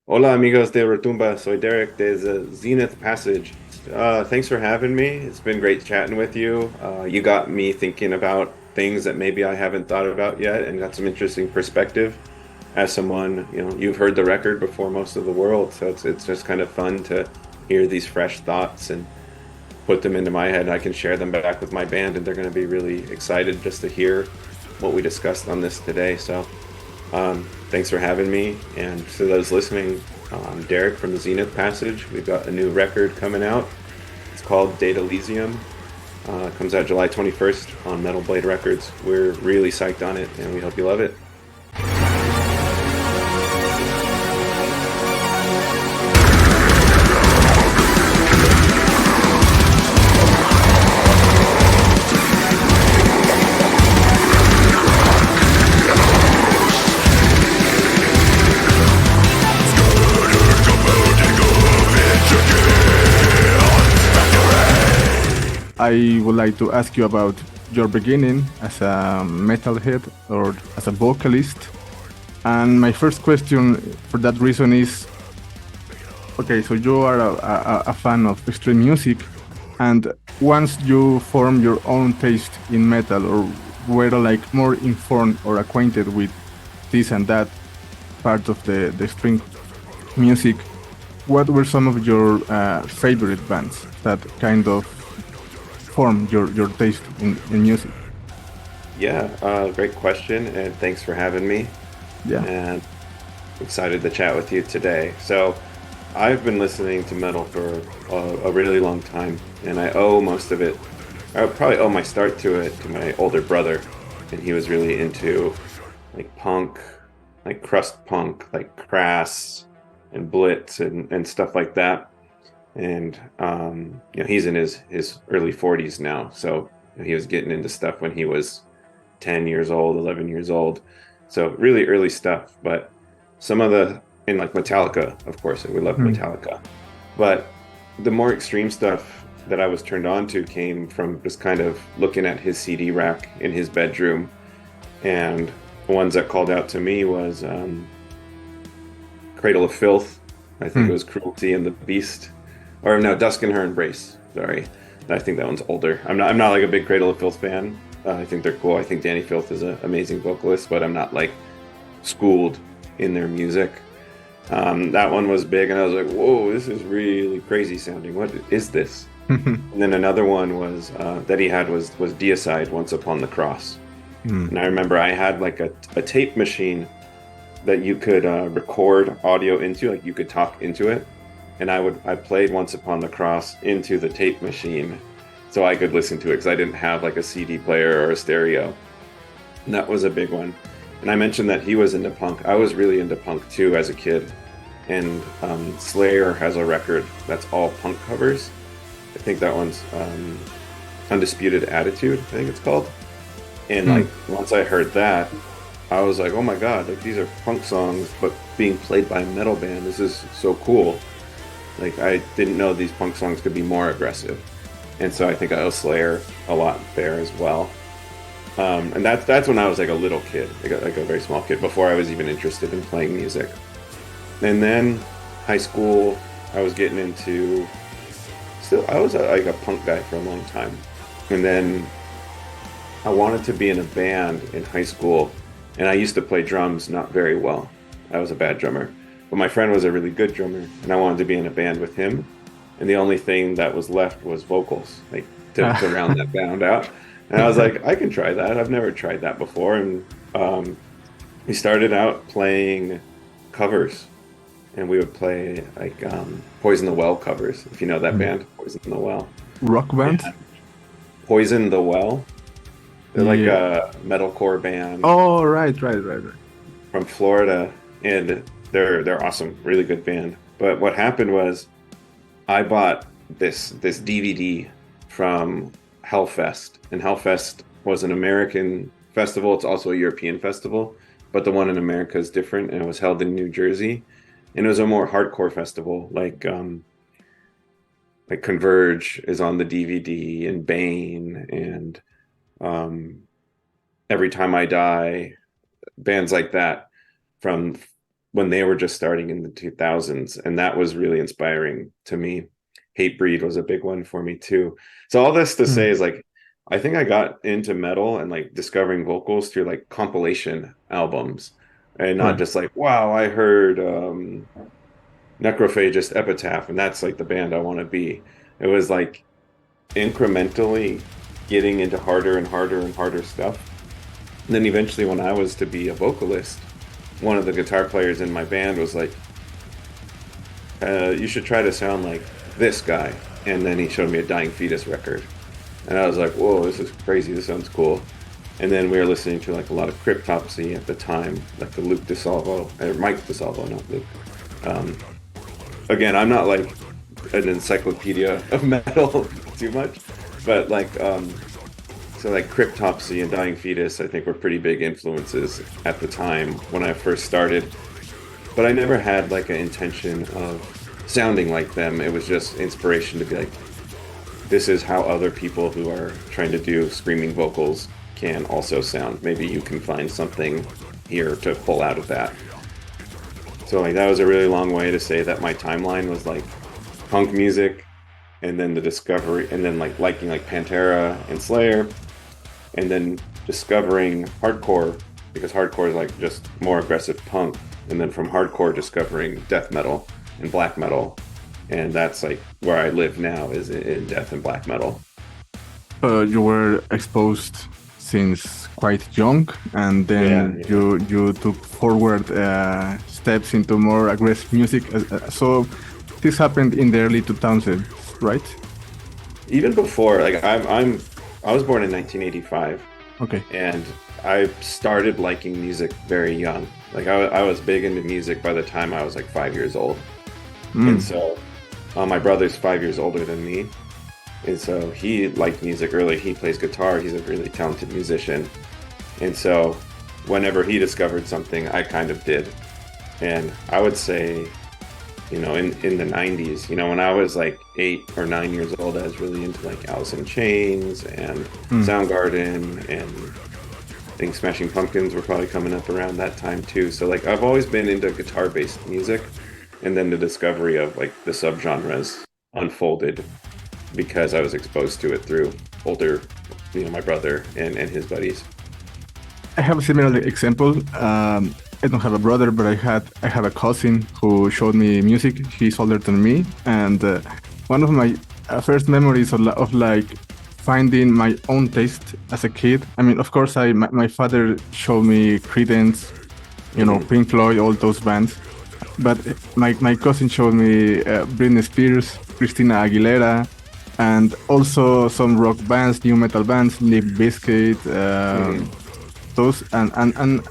Hola amigos de Retumba, soy Derek de Zenith Passage. Thanks for having me. It's been great chatting with you. You got me thinking about things that maybe I haven't thought about yet and got some interesting perspective. As someone, you've heard the record before most of the world, so it's just kind of fun to hear these fresh thoughts and put them into my head. I can share them back with my band, and they're going to be really excited just to hear what we discussed on this today. So thanks for having me. And to those listening, I'm Derek from the Zenith Passage. We've got a new record coming out. It's called Data Elysium. It comes out July 21st on Metal Blade Records. We're really psyched on it, and we hope you love it. I would like to ask you about your beginning as a metalhead or as a vocalist. And my first question for that reason is, okay, so you are a fan of extreme music, and once you form your own taste in metal or were like more informed or acquainted with this and that part of the extreme music, what were some of your favorite bands that kind of form your taste in music? Yeah, great question, and thanks for having me. Yeah. And excited to chat with you today. So, I've been listening to metal for a really long time, and I owe most of it. I would probably owe my start to it to my older brother, and he was really into like punk, like crust punk, like Crass and Blitz and stuff like that. And he's in his early 40s now, so he was getting into stuff when he was 10 years old, 11 years old. So really early stuff, but some of the in like Metallica, of course, we love Mm. Metallica. But the more extreme stuff that I was turned on to came from just kind of looking at his CD rack in his bedroom. And the ones that called out to me was Cradle of Filth. I think it Mm. was Cruelty and the Beast. Or no, Dusk and Her Embrace. Sorry. I think that one's older. I'm not like a big Cradle of Filth fan. I think they're cool. I think Danny Filth is an amazing vocalist, but I'm not like schooled in their music. That one was big, and I was like, "Whoa, this is really crazy sounding. What is this?" And then another one was that he had was Deicide, Once Upon the Cross. Mm. And I remember I had like a tape machine that you could record audio into, like you could talk into it, and I played Once Upon the Cross into the tape machine so I could listen to it because I didn't have like a CD player or a stereo. And that was a big one. And I mentioned that he was into punk. I was really into punk too as a kid. And Slayer has a record that's all punk covers. I think that one's Undisputed Attitude, I think it's called. And Mm. like once I heard that, I was like, oh my God, like these are punk songs, but being played by a metal band. This is so cool. Like I didn't know these punk songs could be more aggressive. And so I think I owe Slayer a lot there as well. And that's when I was like a little kid, like a very small kid, before I was even interested in playing music. And then high school, I was getting into still I was like a punk guy for a long time. And then I wanted to be in a band in high school, and I used to play drums not very well. I was a bad drummer, but my friend was a really good drummer, and I wanted to be in a band with him. And the only thing that was left was vocals, like to round that band out. And I was like, I can try that. I've never tried that before. And we started out playing covers, and we would play like Poison the Well covers, if you know that Mm. band, Poison the Well. Rock band? And Poison the Well, they're like Yeah. a metalcore band Oh, right. from Florida, and they're awesome, really good band. But what happened was I bought this DVD from Hellfest, and Hellfest was an American festival. It's also a European festival, but the one in America is different, and it was held in New Jersey, and it was a more hardcore festival, like Converge is on the DVD, and Bane, and um, Every Time I Die, bands like that from when they were just starting in the 2000s, and that was really inspiring to me. Hatebreed was a big one for me too. So all this to say is like, I think I got into metal and like discovering vocals through like compilation albums, and not just like, wow, I heard Necrophagist Epitaph and that's like the band I want to be. It was like incrementally getting into harder and harder and harder stuff. And then eventually when I was to be a vocalist, one of the guitar players in my band was like, you should try to sound like this guy. And then he showed me a Dying Fetus record. And I was like, whoa, this is crazy. This sounds cool. And then we were listening to like a lot of Cryptopsy at the time, like the Luke DeSalvo, or Mike DeSalvo, not Luke. Again, I'm not like an encyclopedia of metal too much, but like, so like Cryptopsy and Dying Fetus, I think were pretty big influences at the time when I first started. But I never had like an intention of sounding like them. It was just inspiration to be like, this is how other people who are trying to do screaming vocals can also sound. Maybe you can find something here to pull out of that. So like that was a really long way to say that my timeline was like punk music, and then the discovery, and then like liking like Pantera and Slayer, and then discovering hardcore, because hardcore is like just more aggressive punk, and then from hardcore discovering death metal and black metal, and that's like where I live now, is in death and black metal. You were exposed since quite young, and then you took forward steps into more aggressive music. So this happened in the early 2000s, right? Even before, like I was born in 1985. Okay. And I started liking music very young. Like I was big into music by the time I was like 5 years old. And so my brother's 5 years older than me. And so he liked music early. He plays guitar. He's a really talented musician. And so whenever he discovered something, I kind of did. And I would say, you know, in the 90s, you know, when I was like 8 or 9 years old, I was really into like Alice in Chains and Soundgarden, and I think Smashing Pumpkins were probably coming up around that time too. So like I've always been into guitar-based music, and then the discovery of like the subgenres unfolded because I was exposed to it through older, you know, my brother and his buddies. I have a similar example. I don't have a brother, but I have a cousin who showed me music. He's older than me, and one of my first memories of like finding my own taste as a kid. I mean, of course, my father showed me Creedence, you know, Pink Floyd, all those bands. But my cousin showed me Britney Spears, Christina Aguilera, and also some rock bands, new metal bands, Limp Bizkit, those, and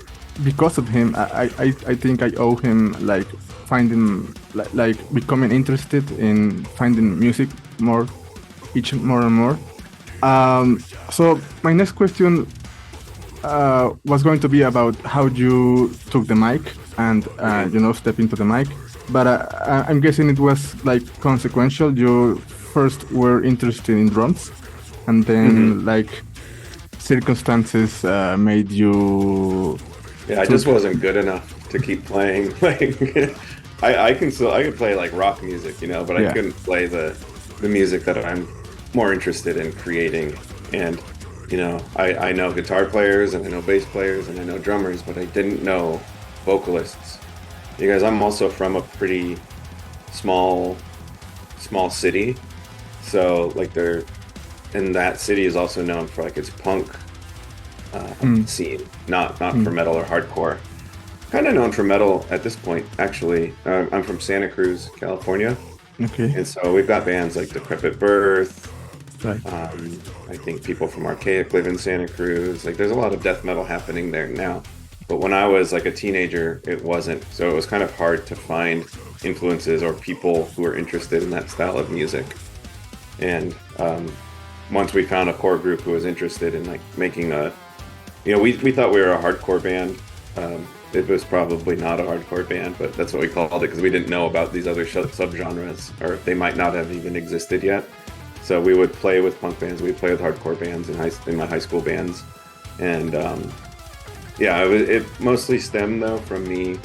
because of him, I think I owe him like finding like becoming interested in finding music more and more. So my next question was going to be about how you took the mic and you know, step into the mic, but I'm guessing it was like consequential. You first were interested in drums, and then like circumstances made you. Yeah, I just wasn't good enough to keep playing. Like, I could play like rock music, you know, but I couldn't play the music that I'm more interested in creating. And you know, I know guitar players and I know bass players and I know drummers, but I didn't know vocalists. Because I'm also from a pretty small city, so like and that city is also known for like its punk scene, not for metal or hardcore. Kind of known for metal at this point, actually. I'm from Santa Cruz, California. Okay. And so we've got bands like Decrepit Birth. Right. I think people from Archaic live in Santa Cruz. Like there's a lot of death metal happening there now. But when I was like a teenager, it wasn't. So it was kind of hard to find influences or people who were interested in that style of music. And once we found a core group who was interested in like making we thought we were a hardcore band. It was probably not a hardcore band, but that's what we called it because we didn't know about these other subgenres, or they might not have even existed yet. So we would play with punk bands, we'd play with hardcore bands in my high school bands. And it mostly stemmed though from me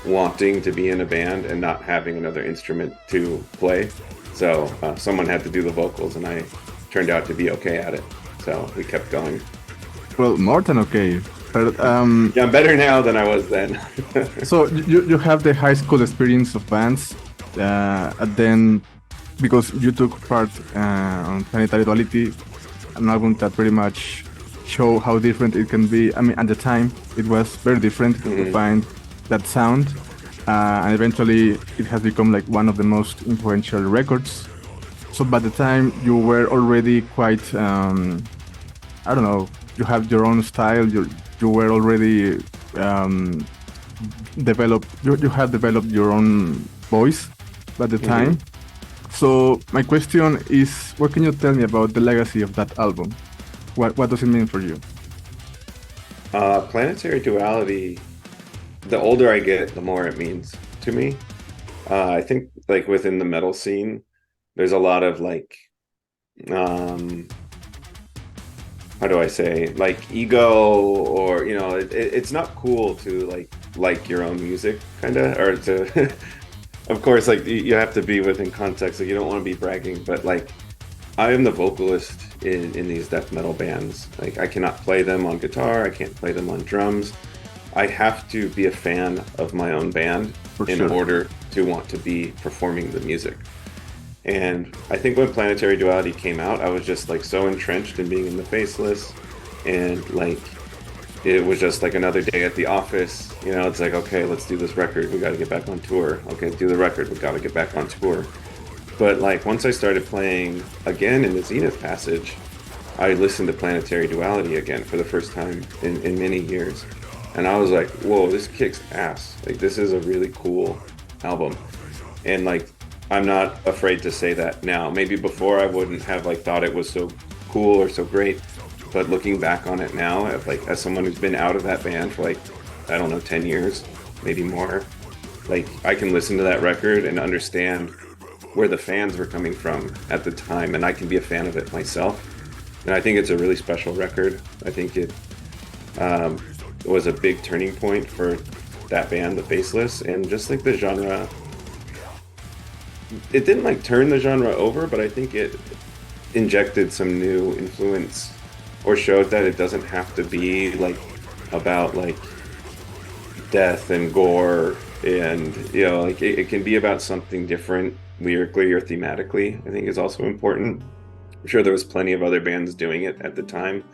wanting to be in a band and not having another instrument to play. So someone had to do the vocals, and I turned out to be okay at it. So we kept going. Well, more than okay. But Yeah, I'm better now than I was then. so you have the high school experience of bands, and then because you took part on Planetary Duality, an album that pretty much show how different it can be. I mean, at the time, it was very different to find that sound, and eventually it has become like one of the most influential records. So by the time you were already quite, I don't know, you have your own style. You were already developed. You have developed your own voice by the time. So my question is, what can you tell me about the legacy of that album? What does it mean for you? Planetary Duality, the older I get, the more it means to me. I think like within the metal scene, there's a lot of like, how do I say, like ego, or it's not cool to like your own music, kind of, or to. Of course, like you have to be within context. Like you don't want to be bragging, but like I am the vocalist in these death metal bands. Like I cannot play them on guitar. I can't play them on drums. I have to be a fan of my own band in order to want to be performing the music. And I think when Planetary Duality came out, I was just like so entrenched in being in the Faceless, and like it was just like another day at the office. It's like, okay, let's do this record. We got to get back on tour. Okay, do the record. We got to get back on tour. But like once I started playing again in the Zenith Passage, I listened to Planetary Duality again for the first time in many years. And I was like, whoa, this kicks ass. Like this is a really cool album. And like, I'm not afraid to say that now. Maybe before I wouldn't have like thought it was so cool or so great. But looking back on it now, as someone who's been out of that band for like, I don't know, 10 years, maybe more, like I can listen to that record and understand where the fans were coming from at the time, and I can be a fan of it myself. And I think it's a really special record. I think it was a big turning point for that band, the Faceless, and just like the genre. It didn't like turn the genre over, but I think it injected some new influence, or showed that it doesn't have to be like about like death and gore, and like it can be about something different lyrically or thematically. I think is also important. I'm sure there was plenty of other bands doing it at the time,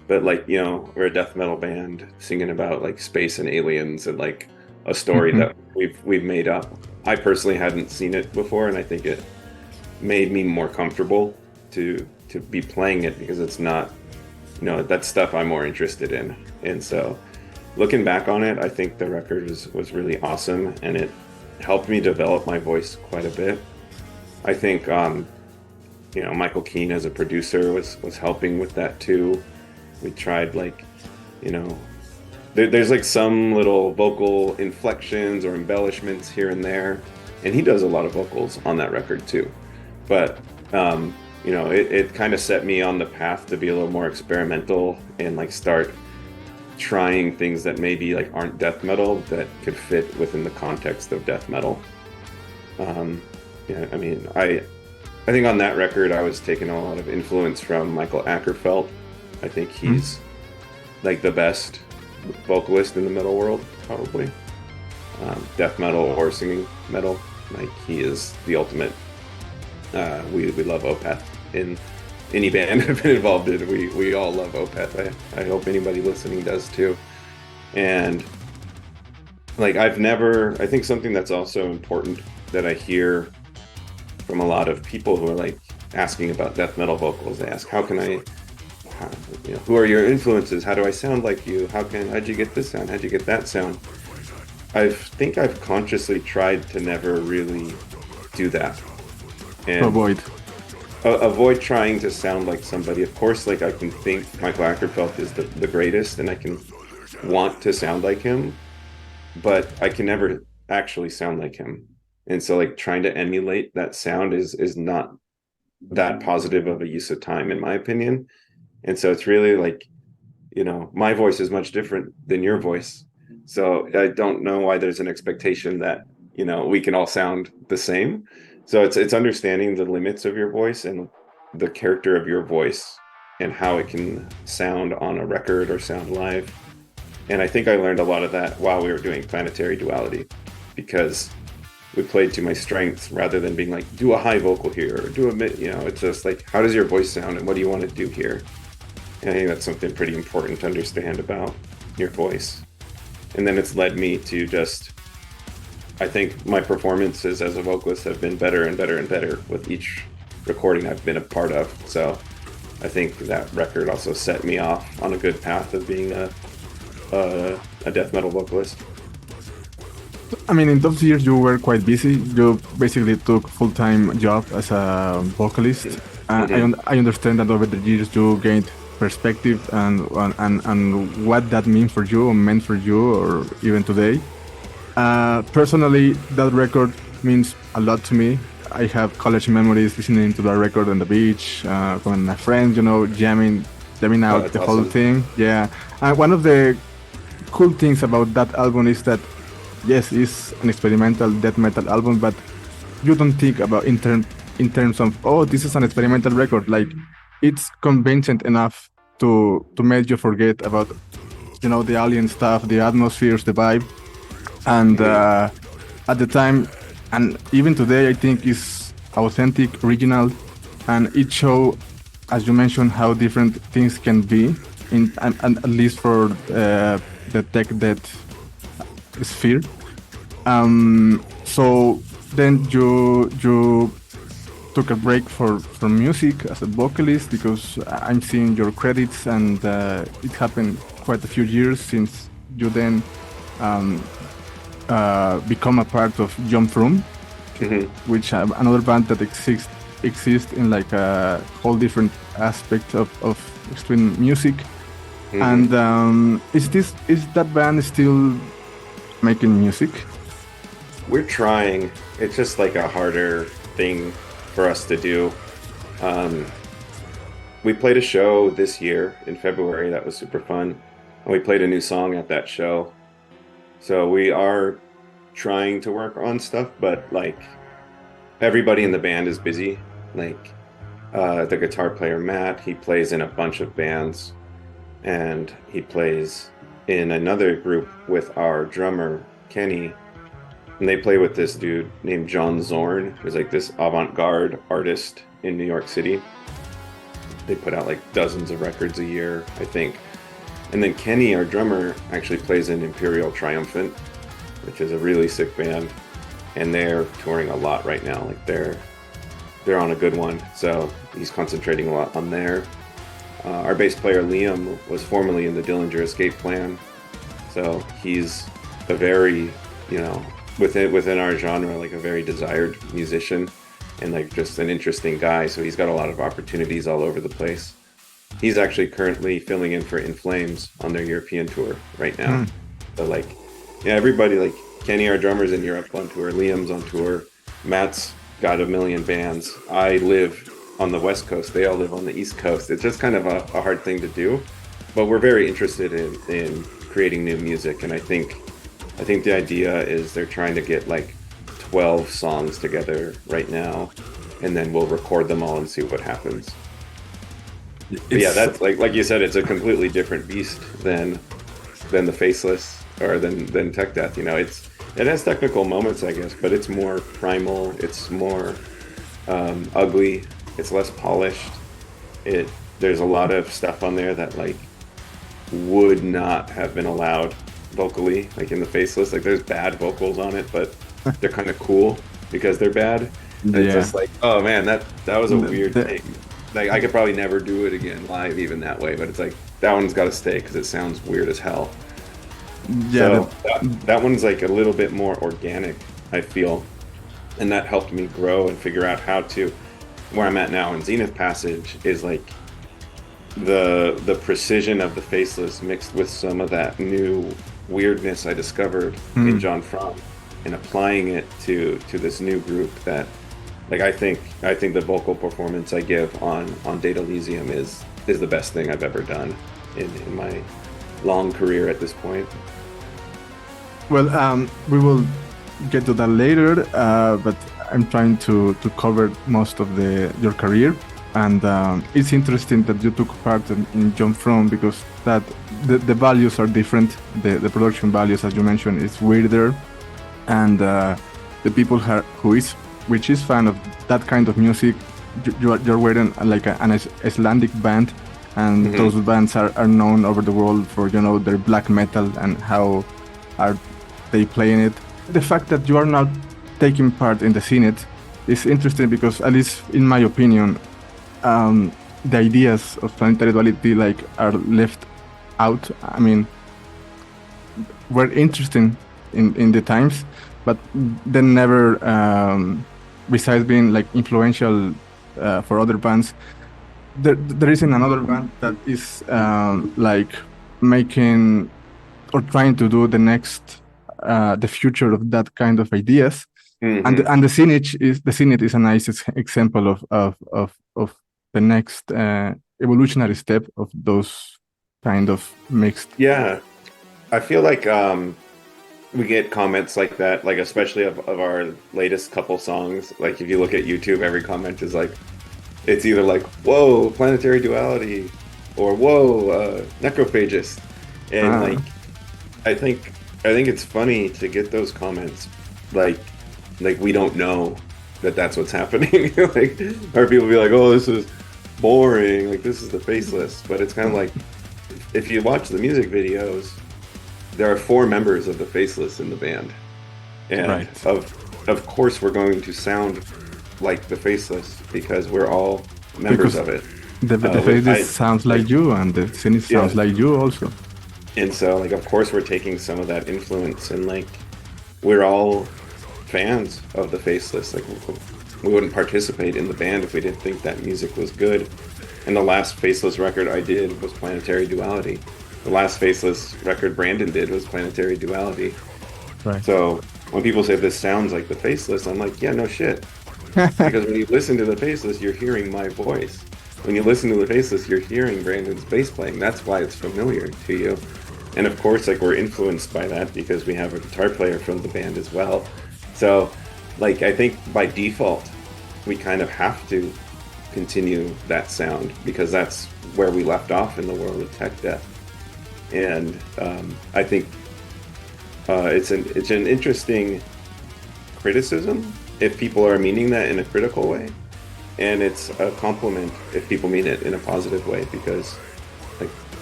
but like we're a death metal band singing about like space and aliens and like a story that we've made up. I personally hadn't seen it before, and I think it made me more comfortable to be playing it, because it's not that stuff I'm more interested in. And so looking back on it, I think the record was really awesome, and it helped me develop my voice quite a bit. I think Michael Keane as a producer was helping with that too. We tried like there's like some little vocal inflections or embellishments here and there, and he does a lot of vocals on that record too. But it kind of set me on the path to be a little more experimental and like start trying things that maybe like aren't death metal that could fit within the context of death metal. I mean, I think on that record I was taking a lot of influence from Michael Ackerfeld. I think he's like the best vocalist in the metal world, probably. Death metal or singing metal, like he is the ultimate. We love Opeth in any band I've been involved in. We all love Opeth. I hope anybody listening does too. And like I think something that's also important that I hear from a lot of people who are like asking about death metal vocals. They ask, who are your influences? How do I sound like you? How'd you get this sound? How'd you get that sound? I think I've consciously tried to never really do that. And avoid trying to sound like somebody. Of course, like I can think Michael Ackerfeld is the greatest, and I can want to sound like him, but I can never actually sound like him. And so like trying to emulate that sound is not that positive of a use of time, in my opinion. And so it's really like, my voice is much different than your voice. So I don't know why there's an expectation that, we can all sound the same. So it's understanding the limits of your voice and the character of your voice and how it can sound on a record or sound live. And I think I learned a lot of that while we were doing Planetary Duality, because we played to my strengths rather than being like, do a high vocal here or do a mid, it's just like, how does your voice sound and what do you want to do here? And I think that's something pretty important to understand about your voice. And then it's led me to just, I think my performances as a vocalist have been better and better and better with each recording I've been a part of. So I think that record also set me off on a good path of being a death metal vocalist. I mean, in those years you were quite busy. You basically took full-time job as a vocalist. I understand that over the years you gained perspective and what that means for you or meant for you, or even today. Personally, that record means a lot to me. I have college memories listening to that record on the beach, with my friends, jamming out the whole thing. Yeah, one of the cool things about that album is that, yes, it's an experimental death metal album, but you don't think about in terms of, oh, this is an experimental record. Like, it's convincing enough to make you forget about, the alien stuff, the atmospheres, the vibe. And at the time, and even today, I think is authentic, original, and it show, as you mentioned, how different things can be, and at least for the tech death sphere. So then you took a break from music as a vocalist, because I'm seeing your credits, and it happened quite a few years since you then become a part of Jump Room, which another band that exists in like a whole different aspect of extreme music. And is that band still making music? We're trying. It's just like a harder thing for us to do. We played a show this year in February that was super fun, and we played a new song at that show. So we are trying to work on stuff, but like everybody in the band is busy. Like the guitar player Matt, he plays in a bunch of bands, and he plays in another group with our drummer Kenny, and they play with this dude named John Zorn, who's like this avant-garde artist in New York City. They put out like dozens of records a year, I think. And then Kenny, our drummer, actually plays in Imperial Triumphant, which is a really sick band, and they're touring a lot right now. Like they're on a good one, so he's concentrating a lot on there. Our bass player Liam was formerly in the Dillinger Escape Plan, so he's a very, within our genre, like a very desired musician, and like just an interesting guy. So he's got a lot of opportunities all over the place. He's actually currently filling in for In Flames on their European tour right now. So like, yeah, everybody, like Kenny, our drummer's in Europe on tour, Liam's on tour, Matt's got a million bands. I live on the West Coast, they all live on the East Coast. It's just kind of a hard thing to do, but we're very interested in creating new music. And I think the idea is they're trying to get like 12 songs together right now, and then we'll record them all and see what happens. But yeah, that's like you said, it's a completely different beast than the Faceless or than Tech Death. It has technical moments, I guess, but it's more primal. It's more ugly. It's less polished. There's a lot of stuff on there that like would not have been allowed vocally, like in the Faceless. Like there's bad vocals on it, but they're kind of cool because they're bad. And it's just like, oh man, that was a weird thing. Like I could probably never do it again live, even that way. But it's like that one's got to stay because it sounds weird as hell. Yeah, so that one's like a little bit more organic, I feel, and that helped me grow and figure out how to. Where I'm at now in Zenith Passage is like the precision of the Faceless mixed with some of that new weirdness I discovered in John Fromm, and applying it to this new group that. Like I think the vocal performance I give on Data Elysium is the best thing I've ever done in my long career at this point. Well, we will get to that later, but I'm trying to cover most of your career, and it's interesting that you took part in Jump From, because that the values are different. The production values, as you mentioned, is weirder, and the people which is fan of that kind of music, you're wearing like an Icelandic band, and those bands are known over the world for their black metal and how are they playing it. The fact that you are not taking part in the ZENITH is interesting because, at least in my opinion, the ideas of planetary duality are left out. I mean, were interesting in the times, but then never, besides being influential for other bands, there isn't another band that is making or trying to do the future of that kind of ideas. And the ZENITH is a nice example of the next evolutionary step of those kind of mixed. Yeah, I feel like we get comments like that, especially of our latest couple songs. If you look at YouTube, every comment is it's either whoa, planetary duality, or whoa, necrophagist. And I think it's funny to get those comments we don't know that that's what's happening. Or people be like, oh, this is boring, this is the Faceless. But it's kind of if you watch the music videos, there are 4 members of the Faceless in the band, and right. of course we're going to sound like the Faceless because we're all members of it. The Faceless sounds like you, and the ZENITH sounds like you also. And so of course we're taking some of that influence, and we're all fans of the Faceless. We wouldn't participate in the band if we didn't think that music was good. And the last Faceless record I did was Planetary Duality. The last Faceless record Brandon did was Planetary Duality. Right. So when people say this sounds like the Faceless, I'm like, yeah, no shit. Because when you listen to the Faceless, you're hearing my voice. When you listen to the Faceless, you're hearing Brandon's bass playing. That's why it's familiar to you. And of course, we're influenced by that because we have a guitar player from the band as well. So, I think by default, we kind of have to continue that sound because that's where we left off in the world of tech death. And I think it's an interesting criticism if people are meaning that in a critical way, and it's a compliment if people mean it in a positive way, because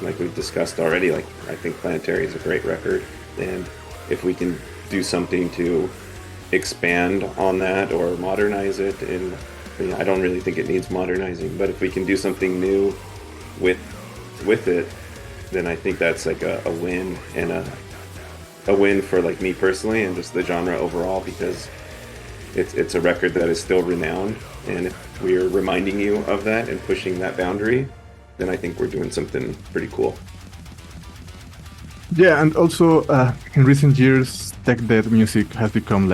like we've discussed already, I think Planetary is a great record, and if we can do something to expand on that or modernize it, and I don't really think it needs modernizing, but if we can do something new with it, then I think that's a win, and a win for me personally and just the genre overall, because it's a record that is still renowned, and if we're reminding you of that and pushing that boundary, then I think we're doing something pretty cool. Yeah, and also in recent years, tech death music has become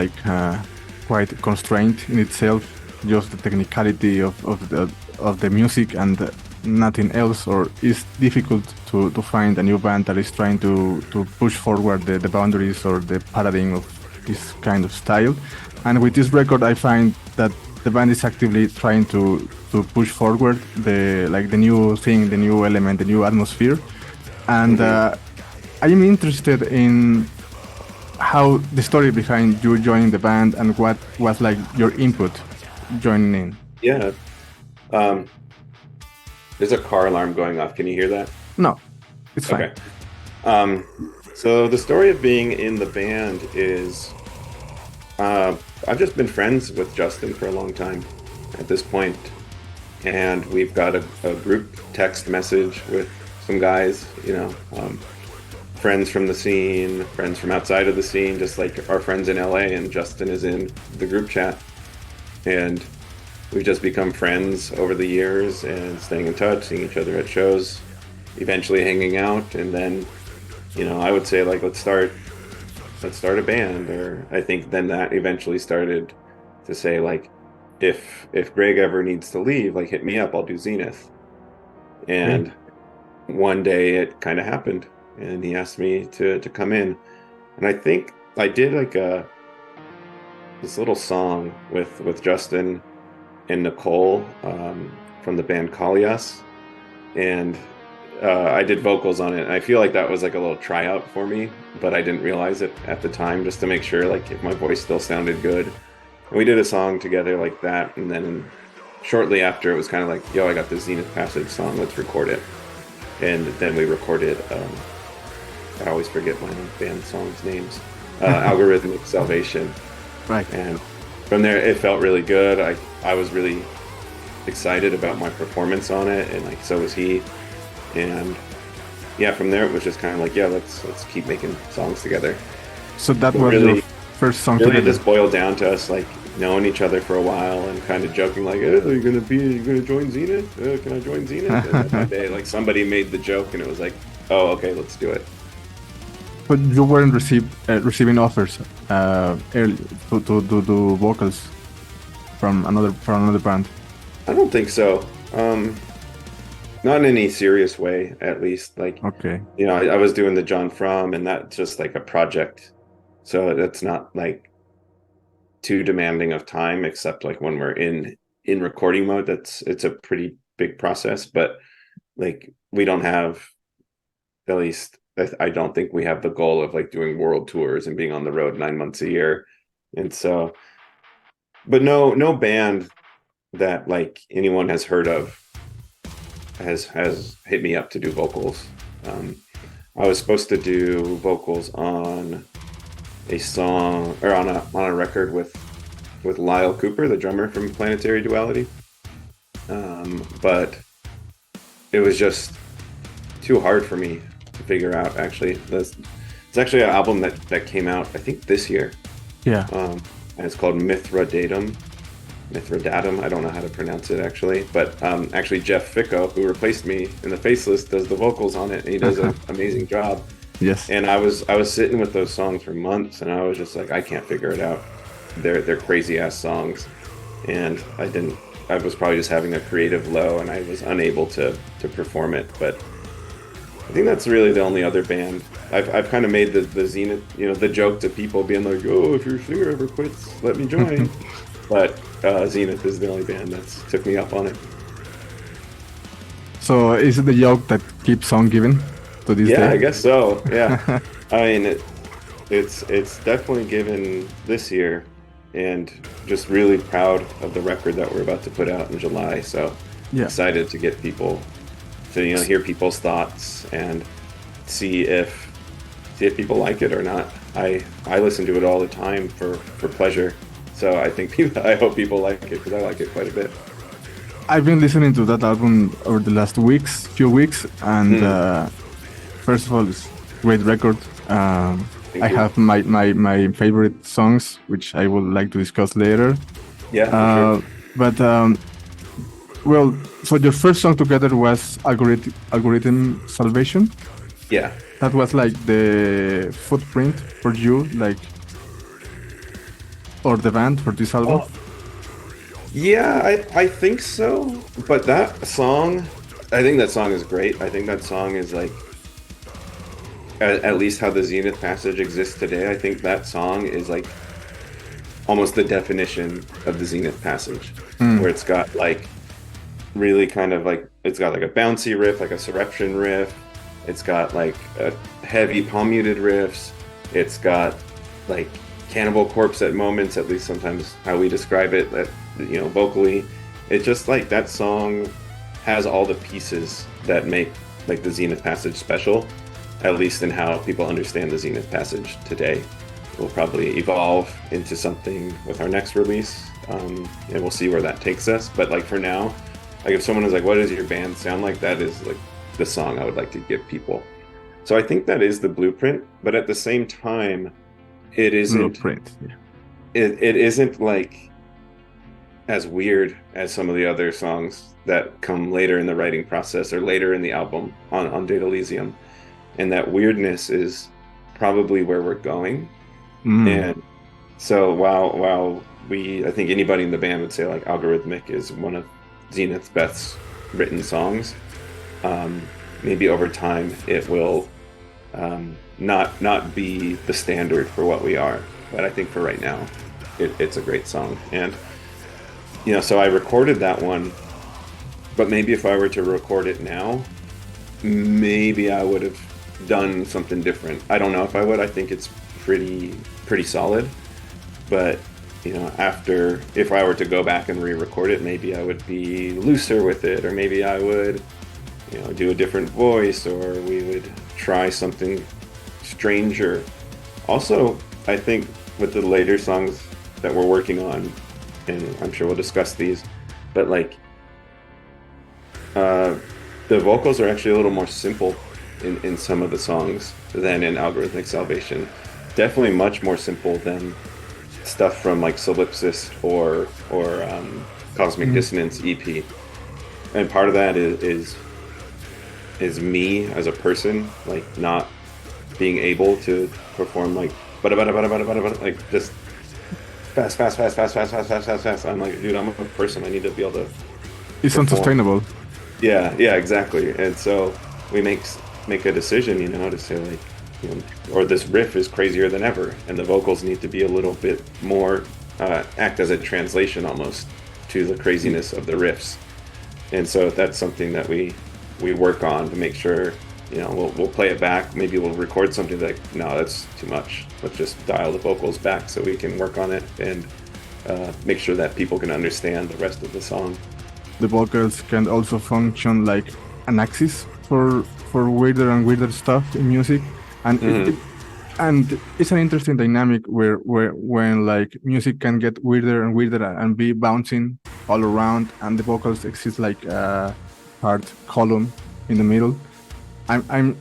quite constrained in itself, just the technicality of the music and nothing else, or it's difficult to find a new band that is trying to push forward the boundaries or the paradigm of this kind of style. And with this record, I find that the band is actively trying to push forward the new thing, the new element, the new atmosphere. And I am interested in how the story behind you joining the band and what was your input joining in. Yeah. There's a car alarm going off. Can you hear that? No, it's fine. Okay. So the story of being in the band is I've just been friends with Justin for a long time at this point, and we've got a group text message with some guys, friends from the scene, friends from outside of the scene, just like our friends in LA, and Justin is in the group chat. And we've just become friends over the years and staying in touch, seeing each other at shows, eventually hanging out. And then, I would say let's start a band. Or I think then that eventually started to say if Greg ever needs to leave, hit me up, I'll do ZENITH. And one day it kind of happened, and he asked me to come in. And I think I did like this little song with Justin and Nicole from the band Kalias, and I did vocals on it. And I feel like that was like a little tryout for me, but I didn't realize it at the time, just to make sure like if my voice still sounded good. And we did a song together like that, and then shortly after it was kind of like, yo, I got the Zenith Passage song, let's record it. And then we recorded, I always forget my band songs names, Algorithmic Salvation. Right. And from there, it felt really good. I was really excited about my performance on it, and like so was he. And yeah, from there it was just kind of like, yeah, let's keep making songs together. So that But was really, your first song really together. just boiled down to us like knowing each other for a while and kind of joking like, are you gonna join Zenith? Can I join Zenith? And then one day, like somebody made the joke, and it was like, oh, okay, let's do it. But you weren't receiving offers early to do vocals from another band. I don't think so. Not in any serious way, at least. Like, Okay. you know, I was doing the John Fromm, and that's just like a project, so that's not like too demanding of time, except like when we're in recording mode. It's a pretty big process, but like we don't have, at least I don't think we have the goal of like doing world tours and being on the road 9 months a year. And so, but no band that like anyone has heard of has hit me up to do vocals. I was supposed to do vocals on a song, or on a record with Lyle Cooper, the drummer from Planetary Duality, but it was just too hard for me to figure out. Actually, it's actually an album that came out I think this year. Yeah. And it's called Mithridatum. I don't know how to pronounce it actually, but actually Jeff Ficco, who replaced me in the Faceless, does the vocals on it, and he does an amazing job. Yes. And I was sitting with those songs for months, and I was just like, I can't figure it out. They're crazy ass songs, and I was probably just having a creative low, and I was unable to perform it. But I think that's really the only other band I've kind of made the Zenith, you know, the joke to people being like, oh, if your singer ever quits, let me join. But Zenith is the only band that's took me up on it. So is it the joke that keeps on giving to this day? Yeah, I guess so. Yeah, I mean, it's definitely given this year, and just really proud of the record that we're about to put out in July. So Yeah. excited to get people to, you know, hear people's thoughts and see if people like it or not. I listen to it all the time for pleasure. So I think I hope people like it, because I like it quite a bit. I've been listening to that album over the last few weeks, and first of all, it's a great record. I you. have my favorite songs, which I would like to discuss later. Yeah, for sure. But well, so your first song together was Algorithm Salvation. Yeah. That was like the footprint for you, like, or the band for this album. Oh. Yeah, I think so. But that song, I think that song is great. I think that song is like, at least how the Zenith Passage exists today, I think that song is like almost the definition of the Zenith Passage, where it's got like really kind of like, it's got like a bouncy riff, like a Surreption riff. It's got like a heavy palm muted riffs. It's got like Cannibal Corpse at moments, at least sometimes how we describe it, that, you know, vocally. It just like, that song has all the pieces that make like the Zenith Passage special, at least in how people understand the Zenith Passage today. We'll probably evolve into something with our next release, and we'll see where that takes us. But like for now, like if someone is like, what does your band sound like? That is like the song I would like to give people. So I think that is the blueprint, but at the same time, it isn't Blueprint. Yeah. it isn't like as weird as some of the other songs that come later in the writing process or later in the album on Data Elysium. And that weirdness is probably where we're going. And so while I think anybody in the band would say like Algorithmic is one of Zenith's best written songs, maybe over time it will not be the standard for what we are. But I think for right now, it's a great song. And so I recorded that one, but maybe if I were to record it now, maybe I would have done something different. I don't know if I would. I think it's pretty solid, but if I were to go back and re-record it, maybe I would be looser with it, or maybe I would do a different voice, or we would try something stranger. Also, I think with the later songs that we're working on, and I'm sure we'll discuss these, but like the vocals are actually a little more simple in some of the songs than in Algorithmic Salvation. Definitely much more simple than stuff from like Solipsis or Cosmic Dissonance EP. And part of that is me as a person, like not being able to perform like like just fast. I'm like, dude, I'm a person. I need to be able to. It's unsustainable. Yeah, exactly. And so we make a decision, to say like, or this riff is crazier than ever, and the vocals need to be a little bit more act as a translation almost to the craziness of the riffs. And so that's something that we work on to make sure, we'll play it back. Maybe we'll record something like, no, that's too much. Let's just dial the vocals back so we can work on it and make sure that people can understand the rest of the song. The vocals can also function like an axis for weirder and weirder stuff in music, and and it's an interesting dynamic where when like music can get weirder and weirder and be bouncing all around, and the vocals exist like a hard column in the middle. I'm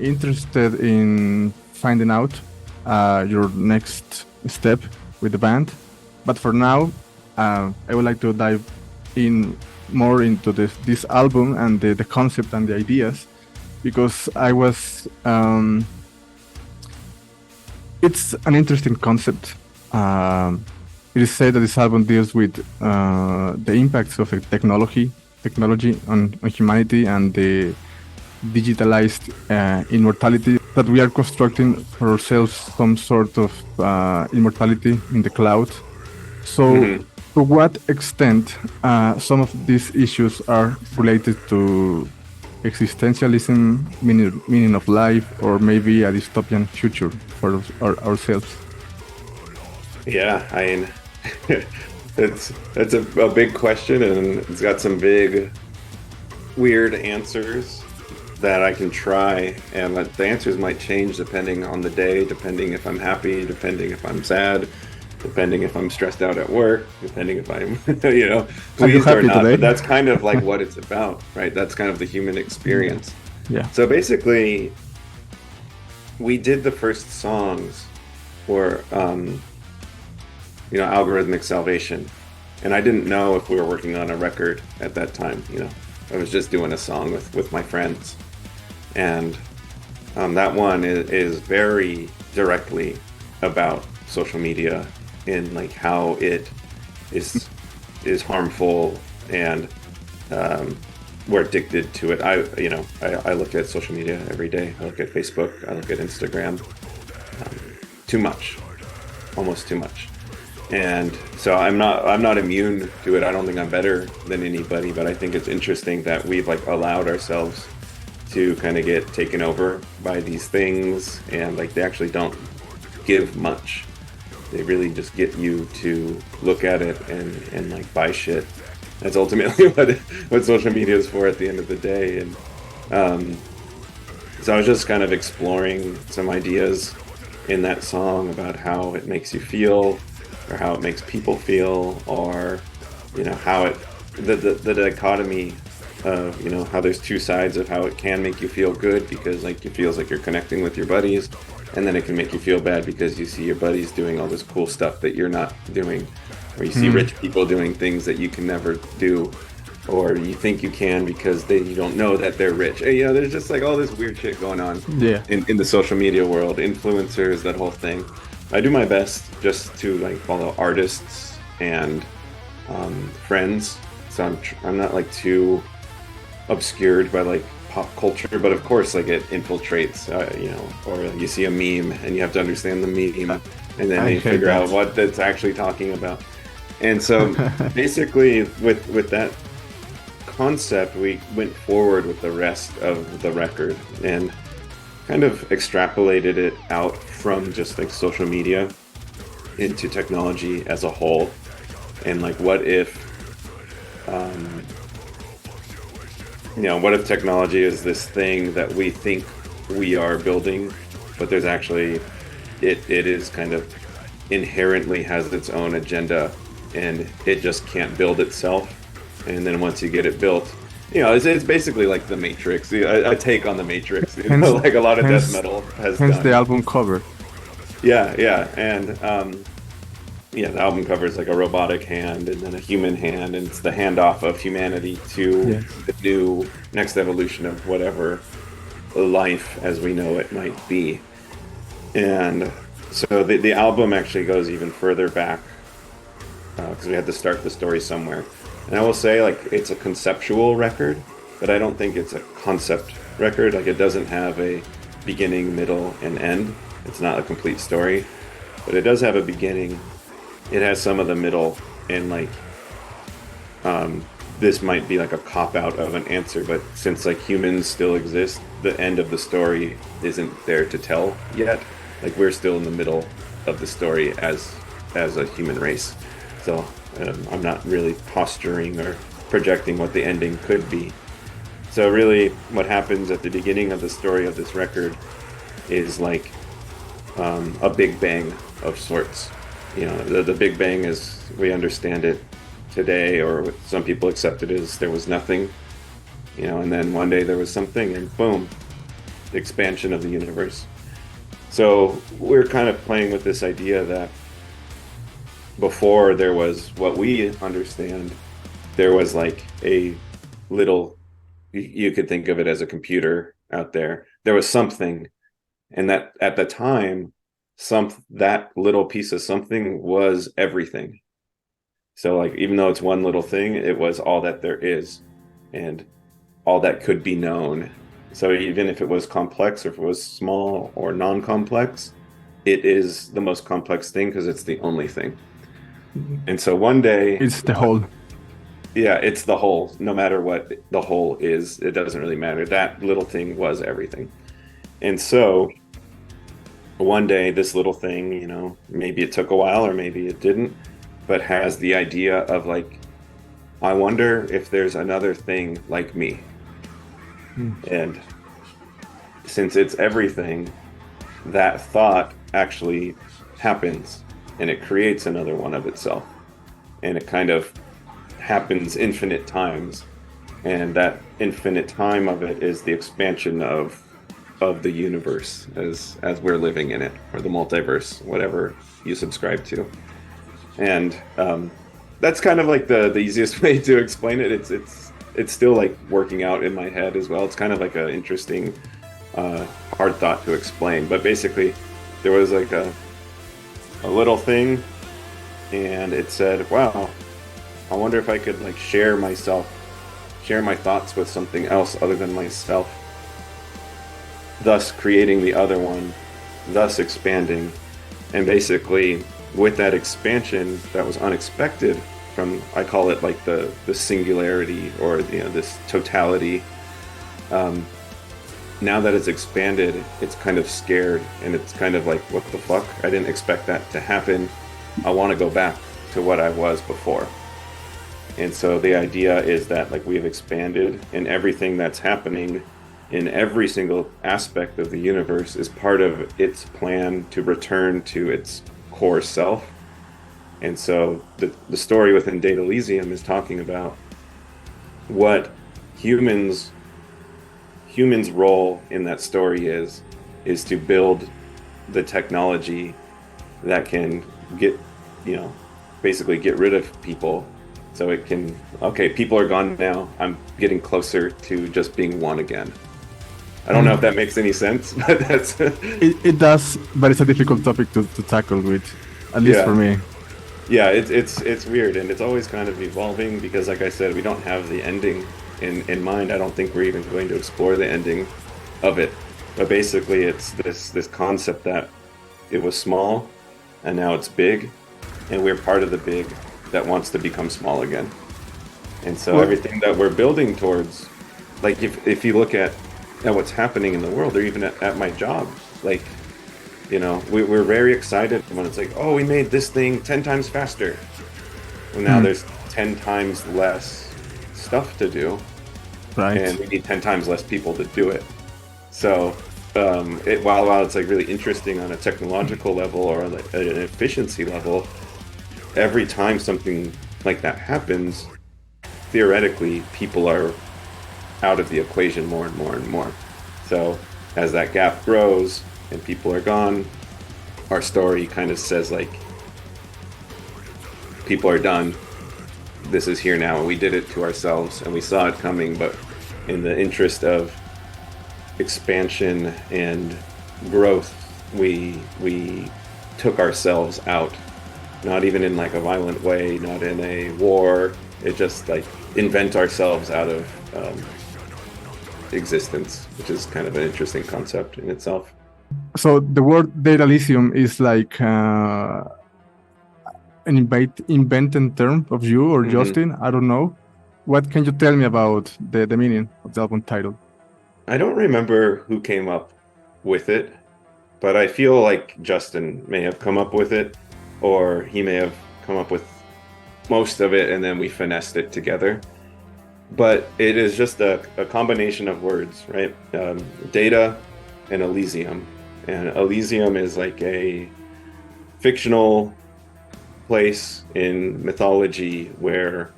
interested in finding out your next step with the band, but for now, I would like to dive in more into this album and the concept and the ideas, because I was it's an interesting concept. It is said that this album deals with the impacts of technology on humanity, and the digitalized immortality, that we are constructing for ourselves some sort of immortality in the cloud. So to what extent some of these issues are related to existentialism, meaning of life, or maybe a dystopian future for ourselves? Yeah, I mean, that's a big question, and it's got some big, weird answers that I can try, and the answers might change depending on the day, depending if I'm happy, depending if I'm sad, depending if I'm stressed out at work, depending if I'm, pleased or not. Today? But that's kind of like what it's about, right? That's kind of the human experience. Yeah. So basically, we did the first songs for, Algorithmic Salvation, and I didn't know if we were working on a record at that time. I was just doing a song with my friends, and that one is very directly about social media and like how it is harmful, and we're addicted to it. I look at social media every day. I look at Facebook. I look at Instagram. Too much, almost too much. And so I'm not immune to it. I don't think I'm better than anybody, but I think it's interesting that we've like allowed ourselves to kind of get taken over by these things, and like they actually don't give much. They really just get you to look at it and like buy shit. That's ultimately what social media is for at the end of the day. And so I was just kind of exploring some ideas in that song about how it makes you feel, or how it makes people feel, or how the dichotomy of how there's two sides of how it can make you feel good because like it feels like you're connecting with your buddies, and then it can make you feel bad because you see your buddies doing all this cool stuff that you're not doing, or you see rich people doing things that you can never do, or you think you can because you don't know that they're rich. And, there's just like all this weird shit going on in the social media world, influencers, that whole thing. I do my best just to like follow artists and friends, so I'm not like too obscured by like pop culture, but of course, like it infiltrates, or you see a meme and you have to understand the meme, and then you figure out what that's actually talking about. And so basically with that concept, we went forward with the rest of the record and kind of extrapolated it out from just like social media into technology as a whole. And like, what if technology is this thing that we think we are building, but there's actually, it is kind of inherently has its own agenda, and it just can't build itself. And then once you get it built, it's basically like the Matrix, a take on the Matrix, like a lot of death metal has hence done. The album cover. Yeah, and the album cover is like a robotic hand and then a human hand, and it's the handoff of humanity to the new next evolution of whatever life as we know it might be. And so the album actually goes even further back, because we had to start the story somewhere. And I will say, like, it's a conceptual record, but I don't think it's a concept record. Like, it doesn't have a beginning, middle, and end. It's not a complete story, but it does have a beginning. It has some of the middle, and like, this might be like a cop-out of an answer, but since like humans still exist, the end of the story isn't there to tell yet. Like, we're still in the middle of the story as a human race. So I'm not really posturing or projecting what the ending could be. So really what happens at the beginning of the story of this record is like a big bang of sorts. The Big Bang as we understand it today, or what some people accept it as, there was nothing, and then one day there was something, and boom, the expansion of the universe. So we're kind of playing with this idea that before there was what we understand, there was like a little, you could think of it as a computer out there. There was something, and that at the time, that little piece of something was everything. So like, even though it's one little thing, it was all that there is and all that could be known. So even if it was complex, or if it was small or non-complex, it is the most complex thing because it's the only thing. And so one day, it's the whole. Yeah, it's the whole. No matter what the whole is, it doesn't really matter. That little thing was everything. And so one day, this little thing, maybe it took a while or maybe it didn't, but has the idea of like, I wonder if there's another thing like me. And since it's everything, that thought actually happens, and it creates another one of itself, and it kind of happens infinite times, and that infinite time of it is the expansion of the universe as we're living in it, or the multiverse, whatever you subscribe to. And that's kind of like the easiest way to explain it. It's still like working out in my head as well. It's kind of like an interesting hard thought to explain, but basically there was like a little thing, and it said, wow, I wonder if I could like share my thoughts with something else other than myself, thus creating the other one, thus expanding. And basically with that expansion that was unexpected from, I call it like the singularity, or this totality, now that it's expanded, it's kind of scared, and it's kind of like, what the fuck? I didn't expect that to happen. I want to go back to what I was before. And so the idea is that like, we've expanded, and everything that's happening in every single aspect of the universe is part of its plan to return to its core self. And so the story within Data Elysium is talking about what humans' role in that story is to build the technology that can basically get rid of people. So it can, okay, people are gone now, I'm getting closer to just being one again. I don't know if that makes any sense, but that's it does, but it's a difficult topic to tackle with, at least for me. Yeah, it's weird, and it's always kind of evolving, because like I said, we don't have the ending in mind. I don't think we're even going to explore the ending of it. But basically, it's this concept that it was small, and now it's big, and we're part of the big that wants to become small again. And so Well, everything that we're building towards, like if you look at what's happening in the world, or even at my job, like, we're very excited when it's like, oh, we made this thing 10 times faster. Well, now there's 10 times less stuff to do, right. and we need 10 times less people to do it. So while it's like really interesting on a technological level or on an efficiency level, every time something like that happens, theoretically, people are out of the equation more and more and more. So as that gap grows and people are gone, our story kind of says like, people are done. This is here now, and we did it to ourselves, and we saw it coming. But in the interest of expansion and growth, we took ourselves out. Not even in like a violent way, not in a war. It just like invent ourselves out of existence, which is kind of an interesting concept in itself. So the word data lithium is like an invented term of you or Justin. I don't know. What can you tell me about the meaning of the album title? I don't remember who came up with it, but I feel like Justin may have come up with it, or he may have come up with most of it and then we finessed it together. But it is just a combination of words, right? Data and Elysium. And Elysium is like a fictional place in mythology where,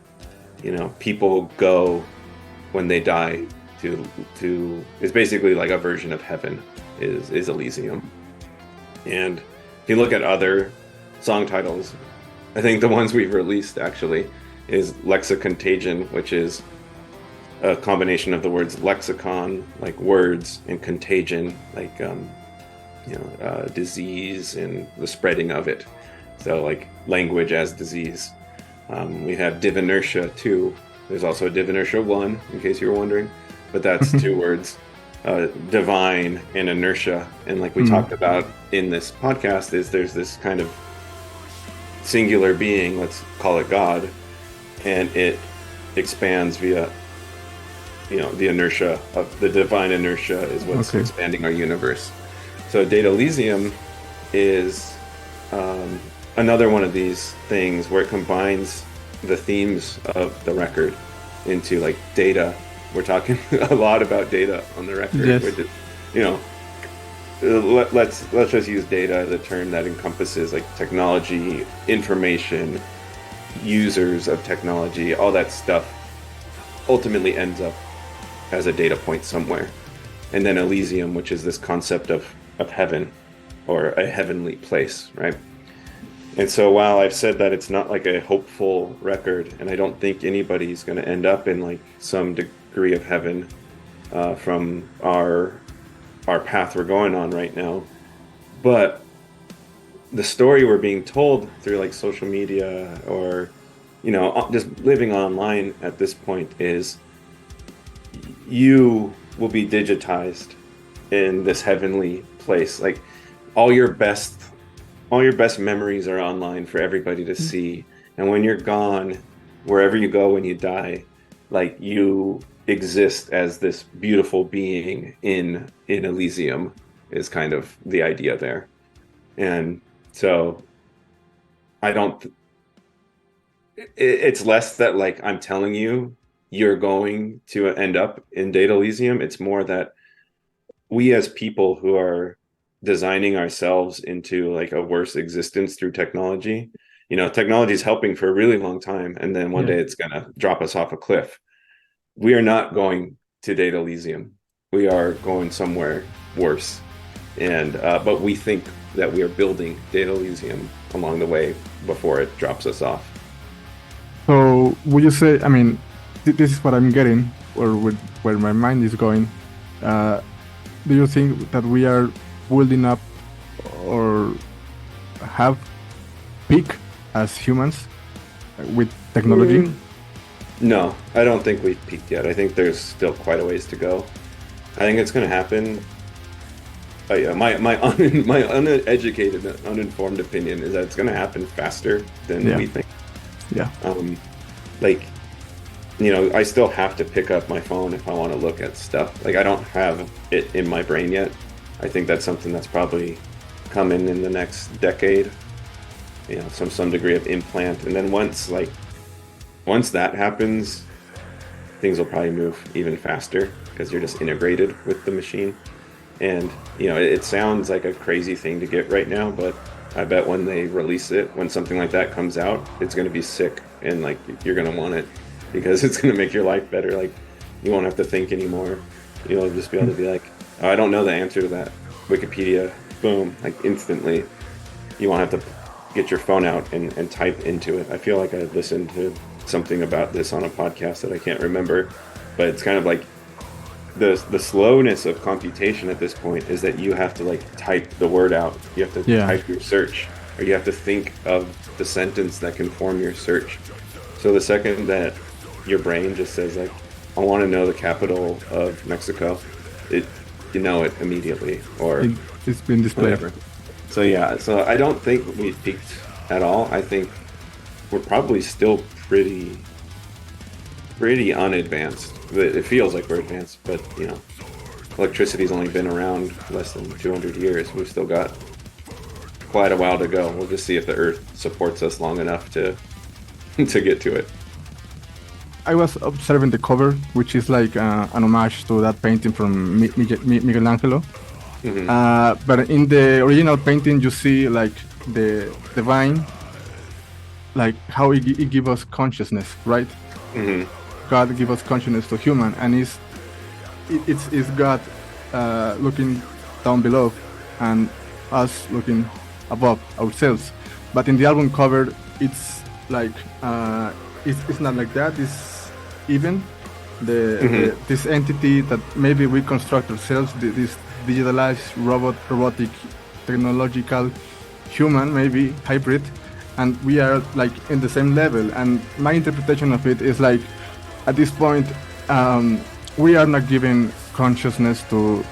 people go when they die to is basically like a version of heaven is Elysium. And if you look at other song titles, I think the ones we've released actually is Lexicontagion, which is a combination of the words lexicon, like words, and contagion, like disease and the spreading of it. So like language as disease. We have Divinertia 2. There's also a Divinertia 1, in case you were wondering, but that's two words, divine and inertia. And like we talked about in this podcast, there's this kind of singular being, let's call it God, and it expands via the inertia of the divine inertia is what's expanding our universe. So Data Elysium is another one of these things where it combines the themes of the record into like data. We're talking a lot about data on the record. Yes. Which is, let's just use data as a term that encompasses like technology, information, users of technology, all that stuff ultimately ends up as a data point somewhere. And then Elysium, which is this concept of heaven or a heavenly place, right? And so while I've said that it's not like a hopeful record, and I don't think anybody's going to end up in like some degree of heaven from our path we're going on right now, but the story we're being told through like social media or just living online at this point is you will be digitized in this heavenly place. Like all your best memories are online for everybody to see. And when you're gone, wherever you go when you die, like you exist as this beautiful being in Elysium is kind of the idea there. And so it's less that like I'm telling you you're going to end up in Data Elysium. It's more that we as people who are designing ourselves into like a worse existence through technology, technology is helping for a really long time, and then one day it's gonna drop us off a cliff. We are not going to Data Elysium. We are going somewhere worse, and but we think that we are building Data Elysium along the way before it drops us off. So would you say, I mean, this is what I'm getting, or where my mind is going. Do you think that we are building up or have peak as humans with technology? No, I don't think we've peaked yet. I think there's still quite a ways to go. I think it's going to happen. Yeah, my uneducated, uninformed opinion is that it's going to happen faster than Yeah. we think. Yeah. Like, I still have to pick up my phone if I want to look at stuff. Like, I don't have it in my brain yet. I think that's something that's probably coming in the next decade. Some degree of implant, and then once that happens, things will probably move even faster because you're just integrated with the machine. And it sounds like a crazy thing to get right now, but I bet when they release it, when something like that comes out, it's going to be sick, and like you're going to want it because it's going to make your life better. Like, you won't have to think anymore. You'll just be able to be like, oh, I don't know the answer to that. Wikipedia, boom, like instantly. You won't have to get your phone out and type into it. I feel like I listened to something about this on a podcast that I can't remember, but it's kind of like the slowness of computation at this point is that you have to like type the word out. You have to type your search, or you have to think of the sentence that can form your search. So the second that your brain just says like, I want to know the capital of Mexico, you know it immediately, or it's been displayed. Whatever. So I don't think we've peaked at all. I think we're probably still pretty unadvanced. It feels like we're advanced, but electricity's only been around less than 200 years. We've still got quite a while to go. We'll just see if the Earth supports us long enough to get to it. I was observing the cover, which is like an homage to that painting from Michelangelo. Mm-hmm. But in the original painting, you see like the vine, like how it gives us consciousness, right? Mm-hmm. God gives us consciousness to human, and it's God looking down below, and us looking above ourselves. But in the album cover, it's like it's not like that. It's even this entity that maybe we construct ourselves, this digitalized robotic technological human, maybe hybrid, and we are like in the same level. And my interpretation of it is like, at this point, we are not giving consciousness to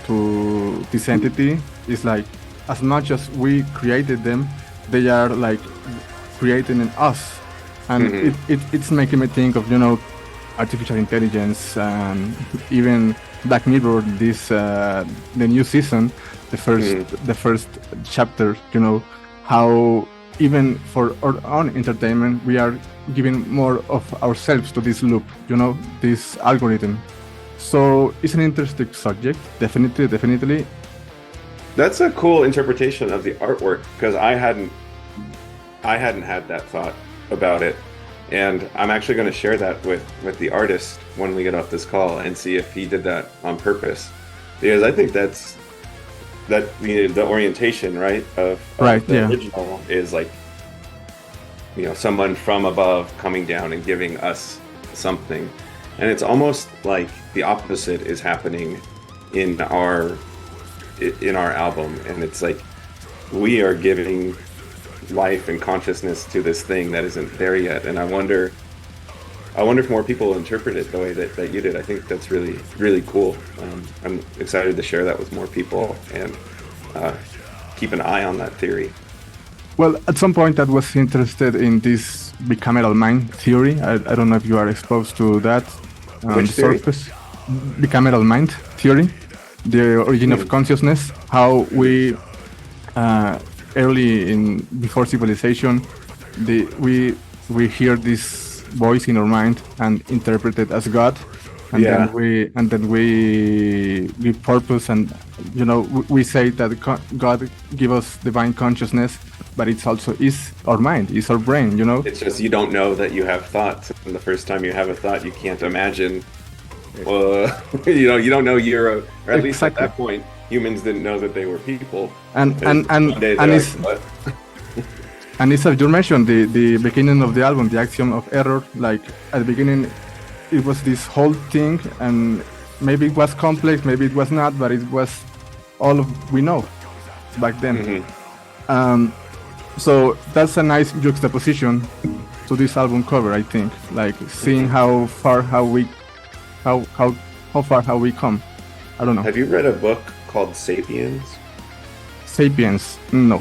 this entity. It's like, as much as we created them, they are like creating in us. And it's making me think of artificial intelligence, and even Black Mirror, the new season, the first chapter, how even for our own entertainment, we are giving more of ourselves to this loop, this algorithm. So it's an interesting subject, definitely. That's a cool interpretation of the artwork, because I hadn't had that thought about it. And I'm actually going to share that with the artist when we get off this call and see if he did that on purpose. Because I think the orientation, right, of the original is like, someone from above coming down and giving us something. And it's almost like the opposite is happening in our album. And it's like we are giving life and consciousness to this thing that isn't there yet, and I wonder if more people interpret it the way that you did. I think that's really, really cool. I'm excited to share that with more people and keep an eye on that theory. Well, at some point I was interested in this bicameral mind theory. I don't know if you are exposed to that. Which theory? Bicameral mind theory, the origin of consciousness, how we early before civilization, we hear this voice in our mind and interpret it as God, and then we give purpose, and we say that God give us divine consciousness, but it's also is our mind, is our brain. It's just you don't know that you have thoughts, and the first time you have a thought, you can't imagine. You don't know or at least at that point, humans didn't know that they were people. And it's as you mentioned, the beginning of the album, the axiom of error. Like at the beginning, it was this whole thing, and maybe it was complex, maybe it was not, but it was all we know back then. So that's a nice juxtaposition to this album cover, I think, like seeing how far how far have we come. I don't know. Have you read a book called Sapiens? Sapiens, no.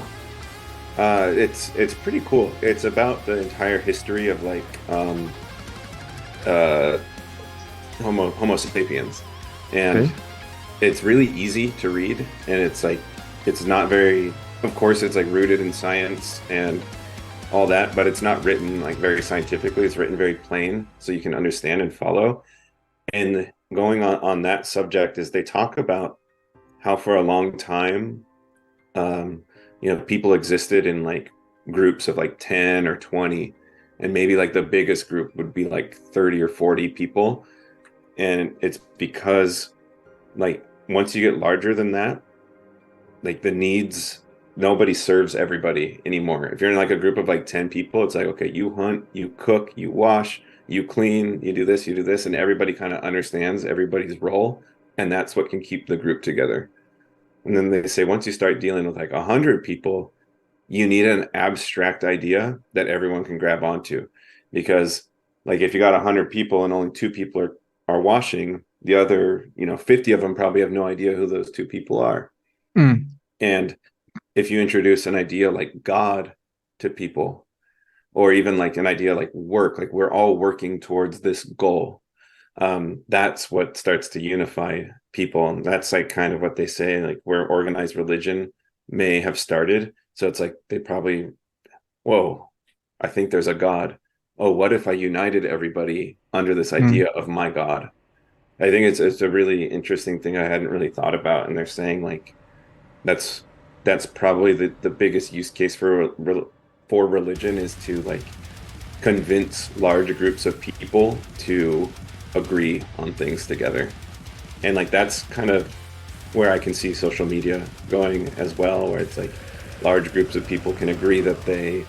It's pretty cool. It's about the entire history of like Homo sapiens, and Okay. it's really easy to read, and it's like it's not very. Of course, it's like rooted in science and all that, but it's not written like very scientifically. It's written very plain, so you can understand and follow. And going on that subject is they talk about how for a long time, people existed in like groups of like 10 or 20, and maybe like the biggest group would be like 30 or 40 people. And it's because like once you get larger than that, like the needs, nobody serves everybody anymore. If you're in like a group of like 10 people, it's like, okay, you hunt, you cook, you wash, you clean, you do this, and everybody kind of understands everybody's role. And that's what can keep the group together. And then they say, once you start dealing with like 100 people, you need an abstract idea that everyone can grab onto. Because like if you got 100 people and only two people are washing, the other, 50 of them probably have no idea who those two people are. Mm. And if you introduce an idea like God to people, or even like an idea like work, like we're all working towards this goal, that's what starts to unify people. And that's like kind of what they say, like where organized religion may have started. So it's like they probably, whoa, I think there's a God. Oh, what if I united everybody under this idea Mm. of my God? I think it's a really interesting thing I hadn't really thought about. And they're saying like that's probably the biggest use case for religion is to like convince large groups of people to agree on things together. And like that's kind of where I can see social media going as well, where it's like large groups of people can agree that they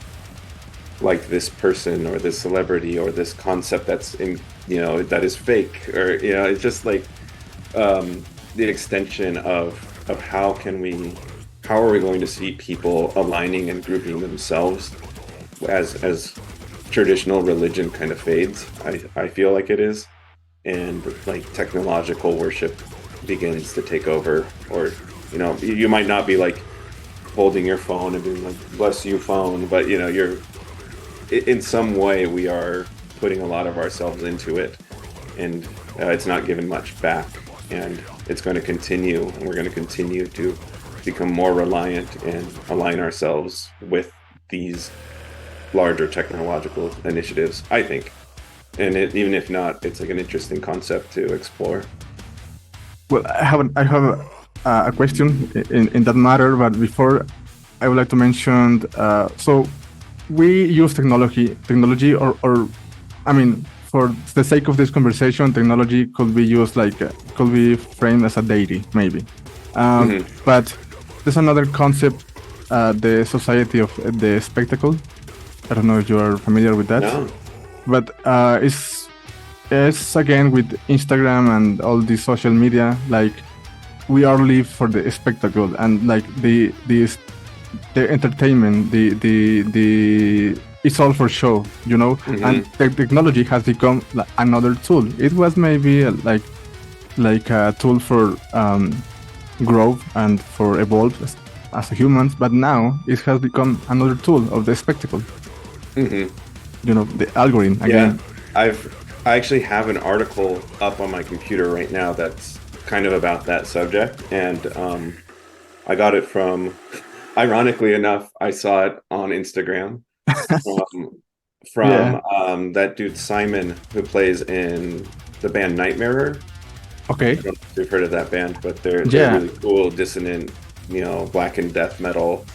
like this person or this celebrity or this concept that's in, that is fake, or it's just like the extension of how are we going to see people aligning and grouping themselves as traditional religion kind of fades. I feel like it is, and like technological worship begins to take over, or you might not be like holding your phone and being like bless you phone, but you're in some way we are putting a lot of ourselves into it, and it's not given much back, and it's going to continue, and we're going to continue to become more reliant and align ourselves with these larger technological initiatives, I think. And even if not, it's like an interesting concept to explore. Well, I have a question in that matter, but before I would like to mention. So we use technology, or I mean, for the sake of this conversation, technology could be used like could be framed as a deity, maybe. But there's another concept, the society of the spectacle. I don't know if you are familiar with that. No. But it's again with Instagram and all the social media, like we are live for the spectacle and like the entertainment, the it's all for show, and the technology has become like another tool. It was maybe like a tool for growth and for evolve as humans, but now it has become another tool of the spectacle. The algorithm again. Yeah, I actually have an article up on my computer right now that's kind of about that subject, and I got it from, ironically enough, I saw it on Instagram from that dude Simon, who plays in the band Nightmare. Okay. I don't know if you've heard of that band, but they're really cool, dissonant, black and death metal,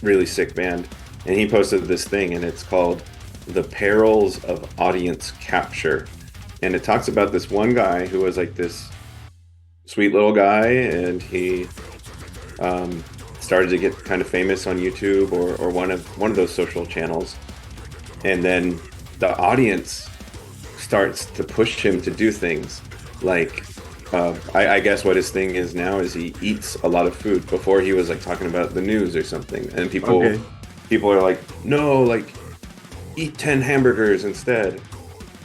really sick band. And he posted this thing, and it's called The Perils of Audience Capture. And it talks about this one guy who was like this sweet little guy, and he started to get kind of famous on YouTube or one of those social channels. And then the audience starts to push him to do things like I guess what his thing is now is he eats a lot of food. Before he was like talking about the news or something, and people are like, no, like eat 10 hamburgers instead.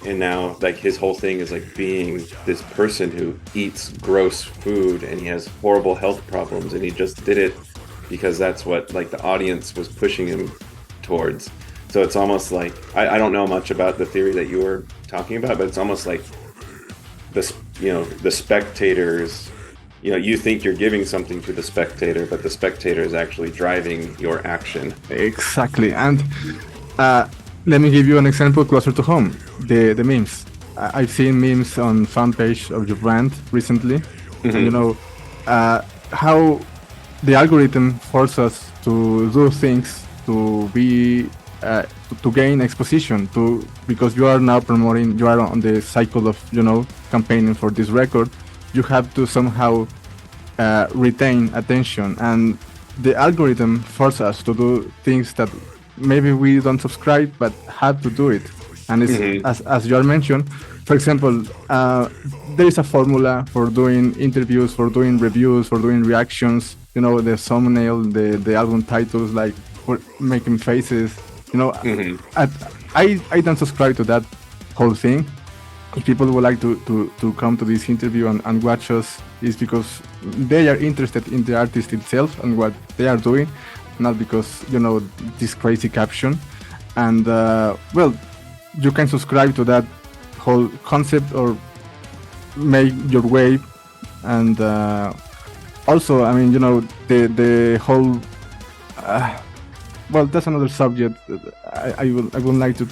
And now like his whole thing is like being this person who eats gross food and he has horrible health problems, and he just did it because that's what like the audience was pushing him towards. So it's almost like I don't know much about the theory that you were talking about, but it's almost like the spectators, you think you're giving something to the spectator, but the spectator is actually driving your action. Exactly. And let me give you an example closer to home. The memes. I've seen memes on fan page of your brand recently. Mm-hmm. How the algorithm forces us to do things to be to gain exposition because you are now promoting, you are on the cycle of campaigning for this record. You have to somehow retain attention, and the algorithm forces us to do things that maybe we don't subscribe but have to do it. And it's as you mentioned, for example, there is a formula for doing interviews, for doing reviews, for doing reactions, the thumbnail, the album titles, like for making faces, I don't subscribe to that whole thing. If people would like to come to this interview and watch us, is because they are interested in the artist itself and what they are doing, not because this crazy caption. And well, you can subscribe to that whole concept or make your way. And also, I mean, the whole well, that's another subject. I wouldn't like to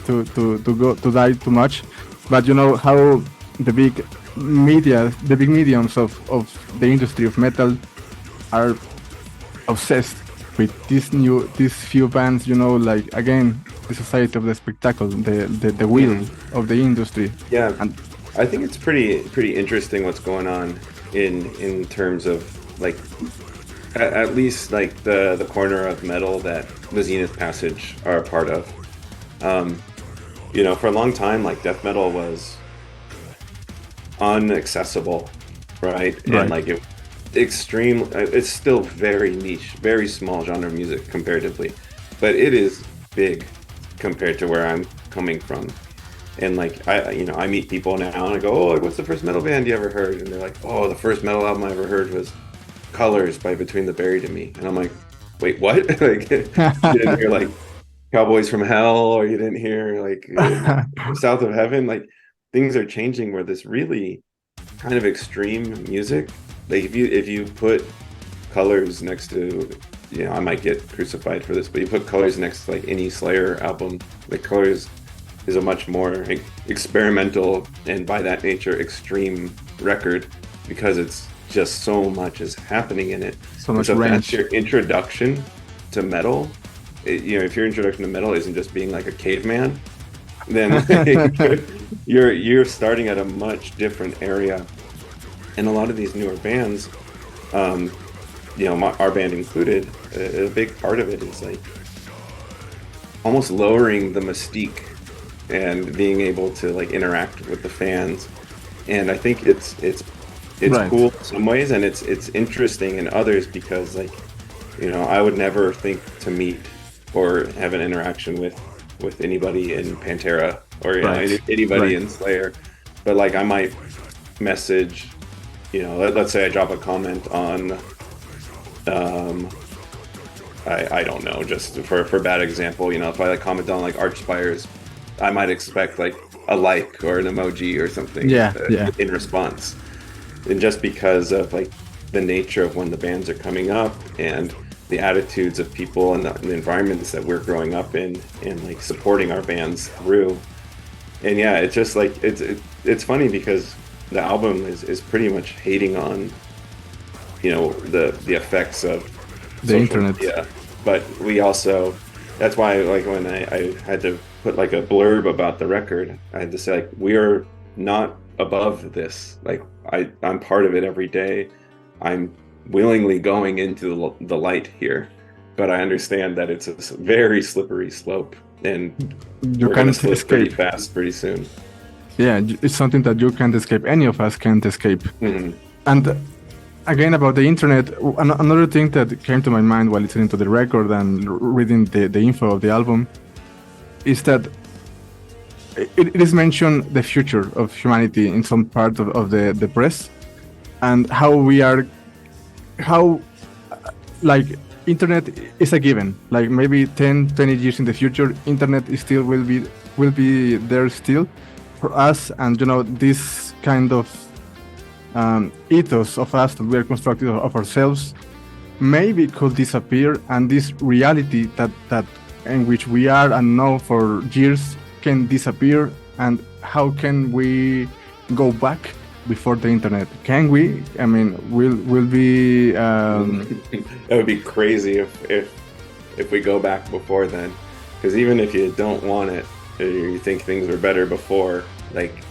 go to dive too much, but how the big mediums of the industry of metal are obsessed with these few bands. Like, again, the society of the spectacle, the wheel of the industry. Yeah, and I think it's pretty interesting what's going on in terms of like at least like the corner of metal that the Zenith Passage are a part of. For a long time, like death metal was unaccessible, right? And like it's still very niche, very small genre music comparatively, but it is big compared to where I'm coming from. And like I meet people now and I go, oh, what's the first metal band you ever heard? And they're like, oh, the first metal album I ever heard was Colors by Between the Buried and Me. And I'm like, wait, what? Like, you didn't hear like Cowboys from Hell, or you didn't hear like South of Heaven? Like, things are changing where this really kind of extreme music, like if you put Colors next to, I might get crucified for this, but you put Colors next to like any Slayer album, like Colors is a much more experimental and by that nature extreme record, because it's just so much is happening in it. So much range. That's your introduction to metal. If your introduction to metal isn't just being like a caveman, then you're starting at a much different area. And a lot of these newer bands, our band included, a big part of it is like almost lowering the mystique and being able to like interact with the fans. And I think it's cool in some ways, and it's interesting in others, because like I would never think to meet or have an interaction with anybody in Pantera or anybody in Slayer, but like I might message, let's say I drop a comment on I don't know, just for bad example, if I like comment on like Archspires, I might expect like a like or an emoji or something in response. And just because of like the nature of when the bands are coming up and the attitudes of people and the environments that we're growing up in and like supporting our bands through. And yeah, it's just like it's funny because the album is pretty much hating on the effects of the internet. Yeah, but we also, that's why like when I had to put like a blurb about the record, I had to say like, we are not above this. Like I'm part of it every day. I'm willingly going into the light here, but I understand that it's a very slippery slope, and you can't escape pretty fast pretty soon. Yeah, it's something that you can't escape. Any of us can't escape. And again, about the internet, another thing that came to my mind while listening to the record and reading the info of the album is that it is mentioned the future of humanity in some part of the press, and how like internet is a given. Like maybe 10, 20 years in the future, internet is still will be there still for us, and this kind of ethos of us that we are constructed of ourselves maybe could disappear, and this reality that in which we are and know for years can disappear. And how can we go back before the internet? Can we? I mean, will be That would be crazy if we go back before then, because even if you don't want it, or you think things were better before, like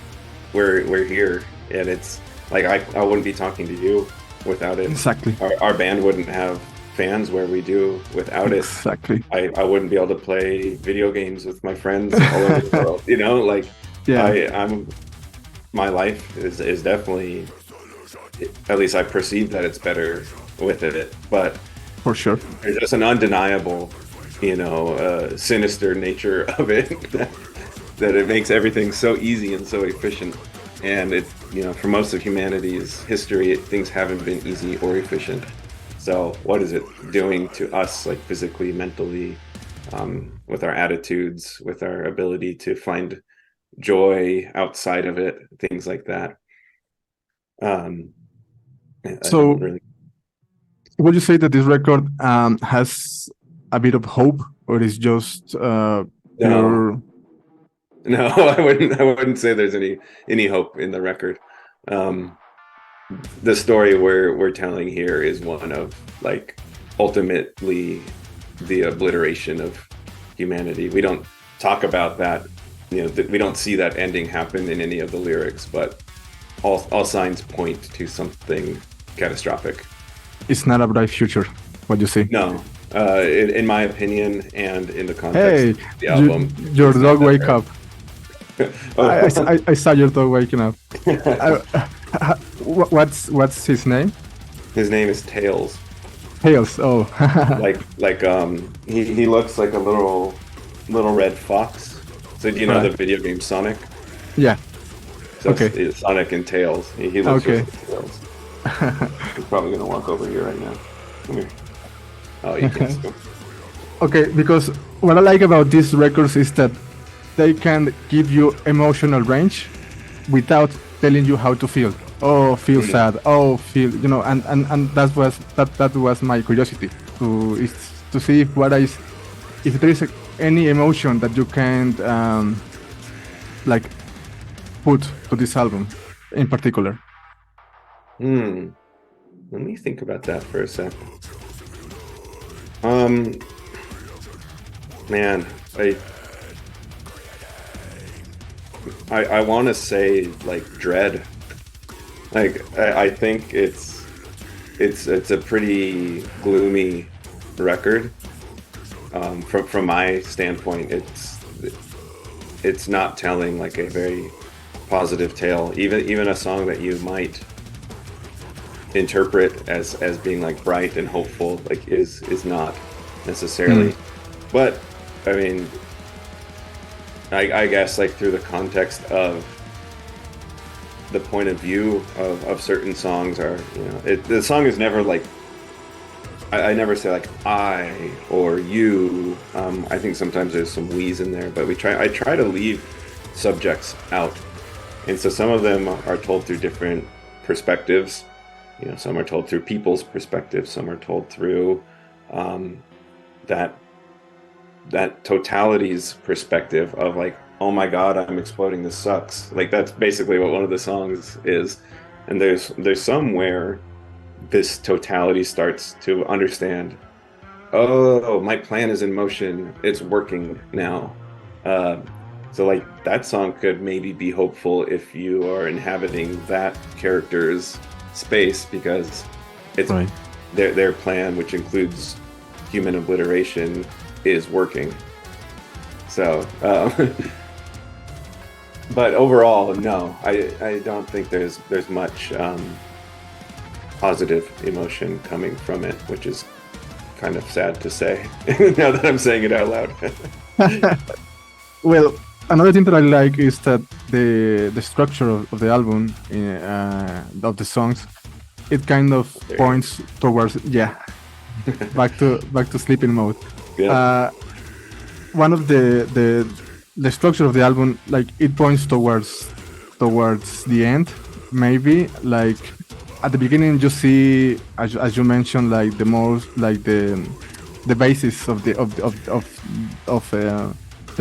we're here, and it's like I wouldn't be talking to you without it. Exactly. Our band wouldn't have fans where we do without it. Exactly. I wouldn't be able to play video games with my friends all over the world. Like I'm my life is definitely, at least I perceive that it's better with it, but for sure there's just an undeniable sinister nature of it that it makes everything so easy and so efficient. And it for most of humanity's history, things haven't been easy or efficient. So what is it doing to us, like physically, mentally, with our attitudes, with our ability to find joy outside of it, things like that? So would you say that this record has a bit of hope, or is just No, I wouldn't say there's any hope in the record. The story we're telling here is one of like ultimately the obliteration of humanity. We don't talk about that, we don't see that ending happen in any of the lyrics, but all signs point to something catastrophic. It's not a bright future, what you see? No, in my opinion, and in the context of the album. Your dog wake up. I saw your dog waking up. What's his name? His name is Tails. Tails. Oh. He looks like a little red fox. So do you know the video game Sonic? Yeah. So okay. It's Sonic and Tails. He looks like Tails. He's probably gonna walk over here right now. Come here. Oh, you can't see him. Okay, because what I like about these records is that they can give you emotional range without telling you how to feel. Oh, feel sad. Oh, feel, and that was my curiosity to see if there is any emotion that you can put to this album in particular. Let me think about that for a sec. Man, I want to say like dread. Like I think it's a pretty gloomy record. From my standpoint, it's not telling like a very positive tale. Even a song that you might interpret as being like bright and hopeful, like is not necessarily. But I mean, I guess like through the context of the point of view of certain songs, or the song is never like I never say like I or you. I think sometimes there's some we's in there, but I try to leave subjects out, and so some of them are told through different perspectives. Some are told through people's perspectives, some are told through that totality's perspective of like, oh my god, I'm exploding, this sucks. Like that's basically what one of the songs is. And there's somewhere this totality starts to understand, oh, my plan is in motion, it's working now. So like that song could maybe be hopeful if you are inhabiting that character's space, because it's right. Their plan, which includes human obliteration, is working. So but overall, no, I don't think there's much positive emotion coming from it, which is kind of sad to say now that I'm saying it out loud. Well, another thing that I like is that the structure of the album, of the songs, it kind of points towards back to sleeping mode. Yeah. One of the structure of the album, like it points towards the end, maybe. Like at the beginning, you see, as you mentioned, like the most, like the basis of the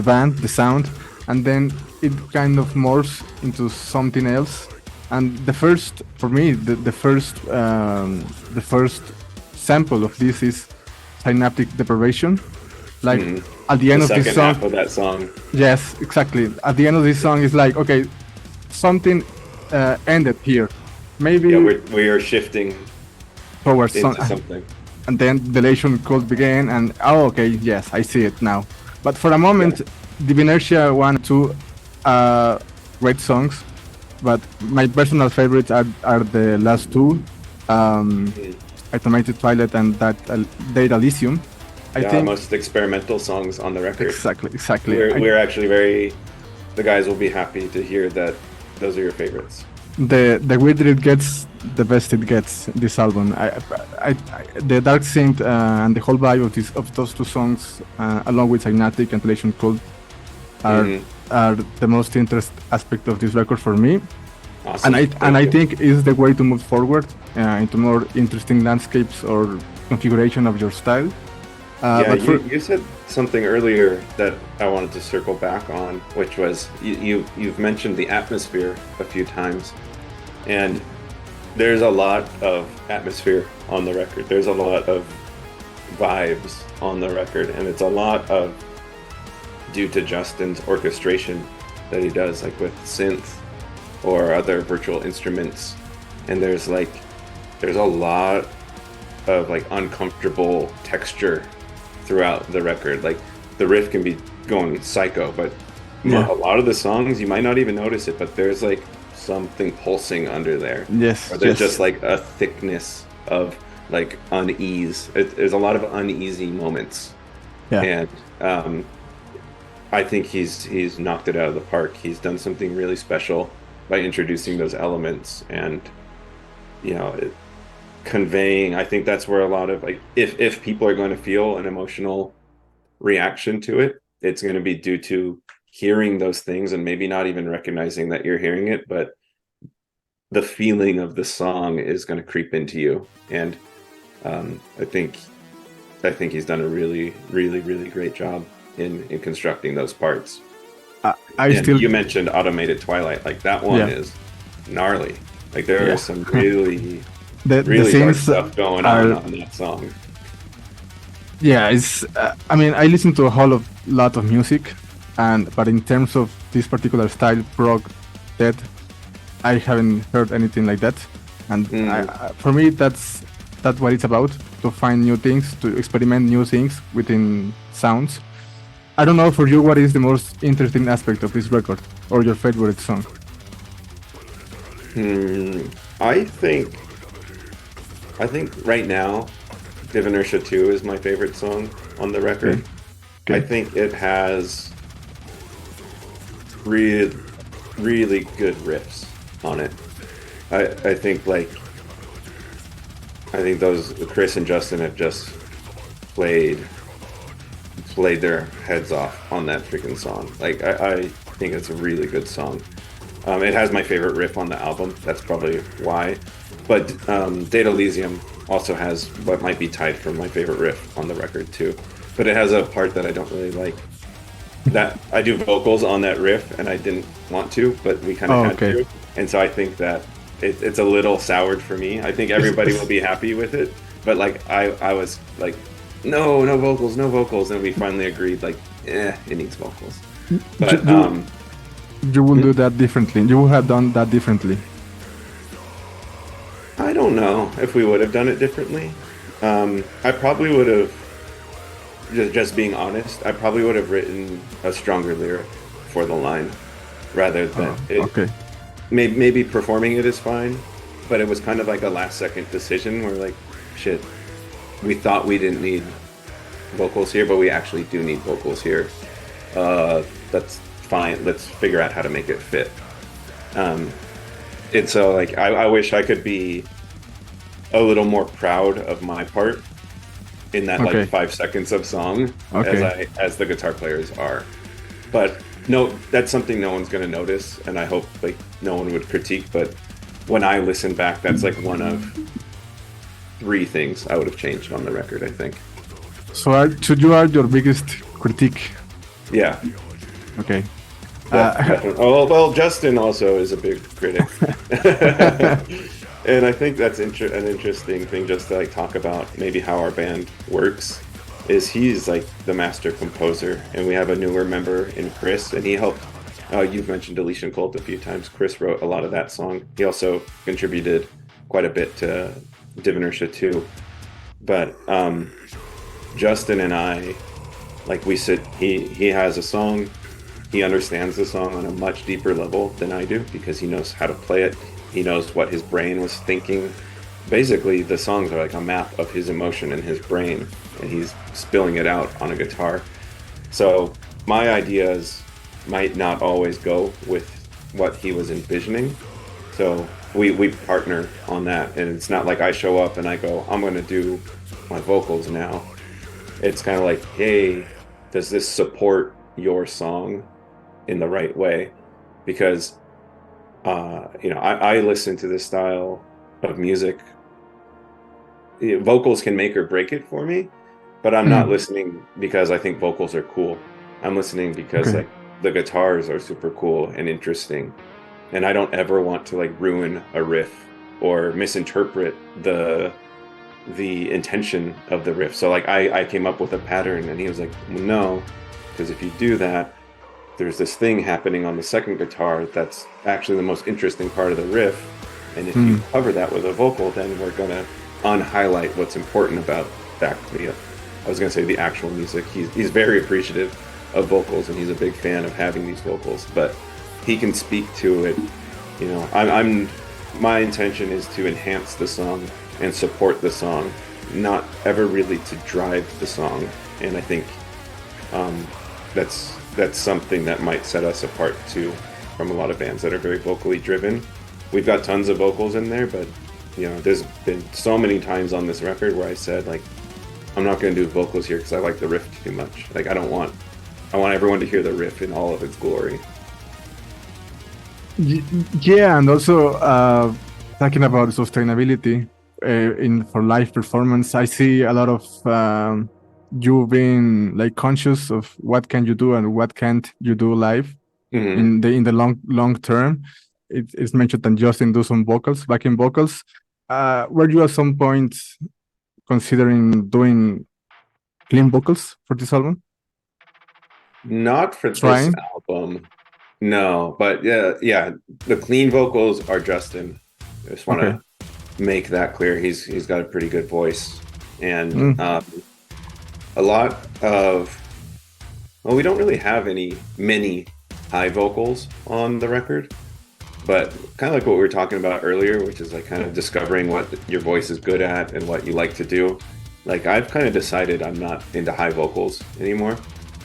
band, the sound, and then it kind of morphs into something else. And the first, for me, the first sample of this is synaptic deprivation. Like at the end of this song, half of that song. yes, exactly. At the end of this song, is like, okay, something ended here. Maybe we are shifting towards into something. And then the elation could begin, and okay, yes, I see it now. But for a moment, the Inertia 1 and 2 are great songs, but my personal favorites are the last two, Automated Twilight and that Data Elysium. I think most experimental songs on the record. Exactly. We're actually the guys will be happy to hear that those are your favorites. The weirder it gets, the best it gets. This album, the Dark Synth and the whole vibe of those two songs, along with Synaptic and Elation Cult, are the most interesting aspect of this record for me. Awesome. And I think is the way to move forward into more interesting landscapes or configuration of your style. But you said something earlier that I wanted to circle back on, which was you've mentioned the atmosphere a few times, and there's a lot of atmosphere on the record. There's a lot of vibes on the record, and it's a lot of due to Justin's orchestration that he does, like with synth or other virtual instruments. And there's a lot of like uncomfortable texture throughout the record. Like the riff can be going psycho, but a lot of the songs you might not even notice it, but there's like something pulsing under there. Yes. Or there's just like a thickness of like unease. There's a lot of uneasy moments. And I think he's knocked it out of the park. He's done something really special by introducing those elements and conveying. I think that's where a lot of like if people are going to feel an emotional reaction to it, it's going to be due to hearing those things and maybe not even recognizing that you're hearing it, but the feeling of the song is going to creep into you. And I think he's done a really, really, really great job in constructing those parts. You mentioned Automated Twilight, like that one is gnarly. Like there are some really really dark stuff going on that song. Yeah, it's. I mean, I listen to a whole lot of music, but in terms of this particular style, prog, death, I haven't heard anything like that. And for me, that's what it's about: to find new things, to experiment new things within sounds. I don't know for you, what is the most interesting aspect of this record, or your favorite song? I think right now, Div Inertia 2 is my favorite song on the record. Okay. I think it has really, really good riffs on it. I think those Chris and Justin have just played their heads off on that freaking song. Like I think it's a really good song. It has my favorite riff on the album. That's probably why. But Data Elysium also has what might be tied for my favorite riff on the record too. But it has a part that I don't really like. That I do vocals on that riff, and I didn't want to, but we kind of had to. And so I think that it's a little soured for me. I think everybody will be happy with it, but like I was like, no vocals, and we finally agreed like, it needs vocals. But you will do that differently. You would have done that differently. I don't know if we would have done it differently. I probably would have, just being honest, I probably would have written a stronger lyric for the line rather than maybe performing it is fine, but it was kind of like a last second decision where like, shit, we thought we didn't need vocals here, but we actually do need vocals here. That's let's figure out how to make it fit. And so like I wish I could be a little more proud of my part in that like 5 seconds of song as the guitar players are. But no, that's something no one's gonna notice, and I hope like no one would critique. But when I listen back, that's like one of 3 things I would have changed on the record, I think. So you are your biggest critique? Yeah. Okay. Oh well, Justin also is a big critic, and I think that's an interesting thing just to like talk about maybe how our band works. Is he's like the master composer, and we have a newer member in Chris, and he helped. You've mentioned Deletion Cult a few times. Chris wrote a lot of that song. He also contributed quite a bit to Divinersha too. But Justin and I, like we sit. He has a song. He understands the song on a much deeper level than I do because he knows how to play it. He knows what his brain was thinking. Basically, the songs are like a map of his emotion in his brain, and he's spilling it out on a guitar. So my ideas might not always go with what he was envisioning. So we partner on that, and it's not like I show up and I go, I'm going to do my vocals now. It's kind of like, hey, does this support your song in the right way? Because I listen to this style of music. Vocals can make or break it for me, but I'm not listening because I think vocals are cool. I'm listening because like the guitars are super cool and interesting, and I don't ever want to like ruin a riff or misinterpret the intention of the riff. So like I came up with a pattern, and he was like, no, because if you do that, there's this thing happening on the second guitar that's actually the most interesting part of the riff, and if you cover that with a vocal, then we're gonna unhighlight what's important about that. I was gonna say the actual music. He's very appreciative of vocals, and he's a big fan of having these vocals, but he can speak to it. You know, my intention is to enhance the song and support the song, not ever really to drive the song. And I think that's something that might set us apart too from a lot of bands that are very vocally driven. We've got tons of vocals in there, but you know, there's been so many times on this record where I said like, I'm not going to do vocals here because I like the riff too much. Like I want everyone to hear the riff in all of its glory. Yeah, and also talking about sustainability for live performance, I see a lot of you being like conscious of what can you do and what can't you do live in the long term. It's mentioned that Justin do some vocals, backing vocals. Were you at some point considering doing clean vocals for this album? Not for this album, no. But yeah, the clean vocals are Justin. I just want to make that clear. He's got a pretty good voice, and a lot of we don't really have many high vocals on the record, but kind of like what we were talking about earlier, which is like kind of discovering what your voice is good at and what you like to do. Like I've kind of decided I'm not into high vocals anymore.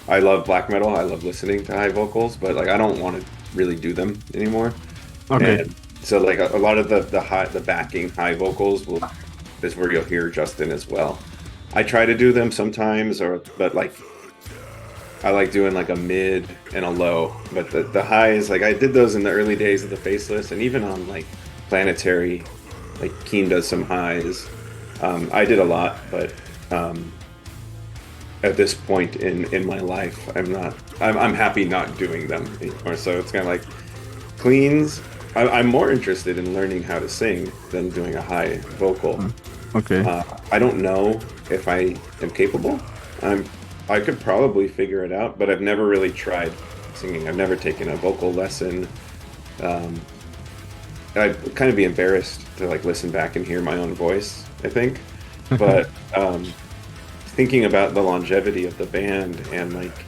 I love black metal. I love listening to high vocals, but like I don't want to really do them anymore. Okay. And so like a lot of the backing high vocals is where you'll hear Justin as well. I try to do them sometimes, but like I like doing like a mid and a low. But the highs, like I did those in the early days of the Faceless, and even on like Planetary, like Keen does some highs. I did a lot, but at this point in my life, I'm happy not doing them anymore. So it's kind of like cleans. I'm more interested in learning how to sing than doing a high vocal. Okay. I don't know if I am capable. I could probably figure it out, but I've never really tried singing. I've never taken a vocal lesson. I'd kind of be embarrassed to like listen back and hear my own voice, I think. But thinking about the longevity of the band and like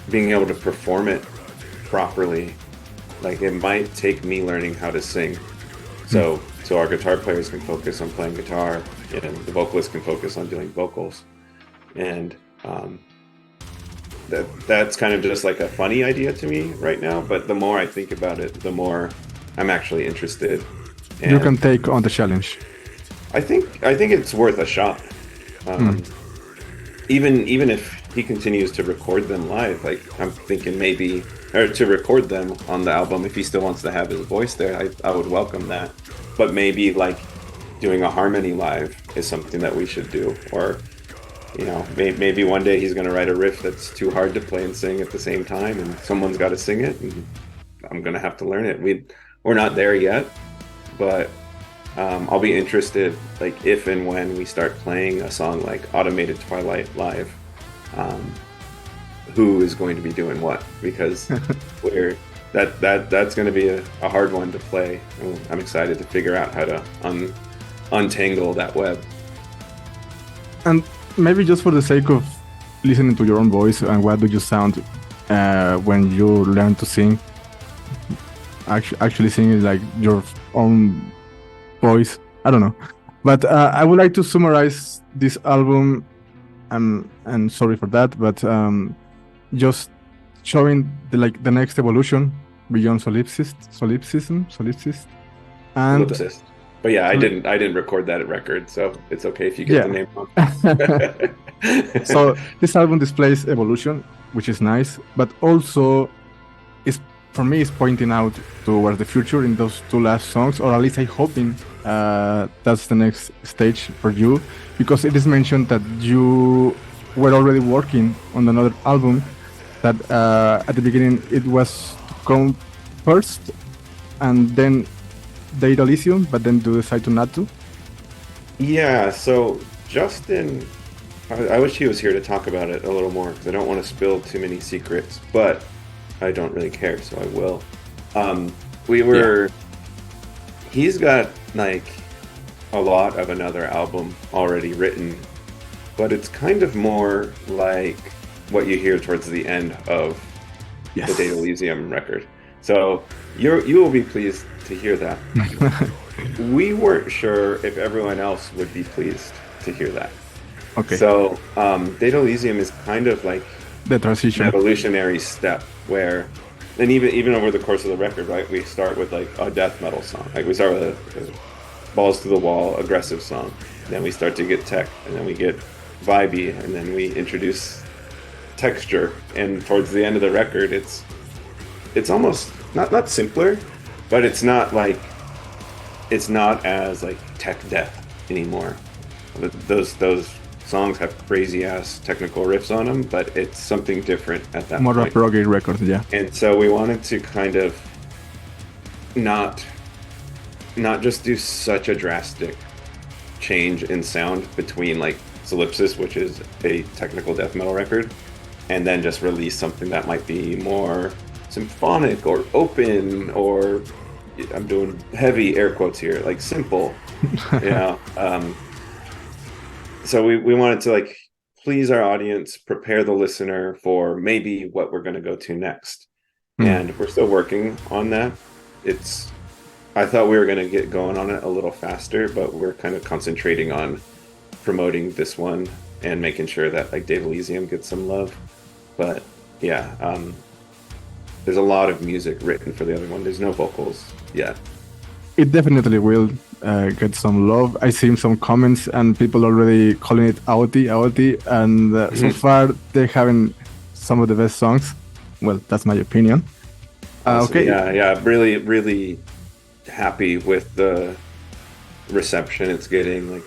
being able to perform it properly, like it might take me learning how to sing. So our guitar players can focus on playing guitar, and the vocalist can focus on doing vocals. And that's kind of just like a funny idea to me right now. But the more I think about it, the more I'm actually interested. And You can take on the challenge. I think it's worth a shot. Even if he continues to record them live, like I'm thinking maybe, or to record them on the album, if he still wants to have his voice there, I would welcome that. But maybe like doing a harmony live is something that we should do, or maybe one day he's going to write a riff that's too hard to play and sing at the same time, and someone's got to sing it, and I'm going to have to learn it. We're not there yet, but I'll be interested, like if and when we start playing a song like Automated Twilight live, who is going to be doing what? Because that's going to be a hard one to play. I'm excited to figure out how to untangle that web. And maybe just for the sake of listening to your own voice and what do you sound when you learn to sing, actually singing like your own voice, I don't know. But I would like to summarize this album, and sorry for that, but just showing the next evolution beyond solipsism, and Solipsist. But yeah, I didn't record that record, so it's okay if you get the name wrong. So this album displays evolution, which is nice, but also for me is pointing out towards the future in those two last songs, or at least I'm hoping that's the next stage for you, because it is mentioned that you were already working on another album that at the beginning it was to come first and then Data Elysium, but then you decide to not to. Yeah, so Justin, I wish he was here to talk about it a little more, because I don't want to spill too many secrets, but I don't really care, so I will. He's got like a lot of another album already written, but it's kind of more like what you hear towards the end of the Data Elysium record. So you will be pleased to hear that. We weren't sure if everyone else would be pleased to hear that. Okay. So Data Elysium is kind of like the transition, an evolutionary step where, and even over the course of the record, right, we start with like a death metal song. Like we start with a balls to the wall, aggressive song. Then we start to get tech, and then we get vibey, and then we introduce texture. And towards the end of the record, it's almost not simpler, but it's not as like tech death anymore. Those songs have crazy ass technical riffs on them, but it's something different at that more point. More a proggy record, yeah. And so we wanted to kind of not just do such a drastic change in sound between like Solipsis, which is a technical death metal record, and then just release something that might be more symphonic or open, or I'm doing heavy air quotes here, like simple, so we wanted to like please our audience, prepare the listener for maybe what we're going to go to next. And we're still working on that. I thought we were going to get going on it a little faster, but we're kind of concentrating on promoting this one and making sure that like Data Elysium gets some love. But yeah, there's a lot of music written for the other one. There's no vocals yet. It definitely will get some love. I seen some comments and people already calling it Aoti, and so far they're having some of the best songs. Well, that's my opinion. Okay. Yeah, really, really happy with the reception it's getting. Like,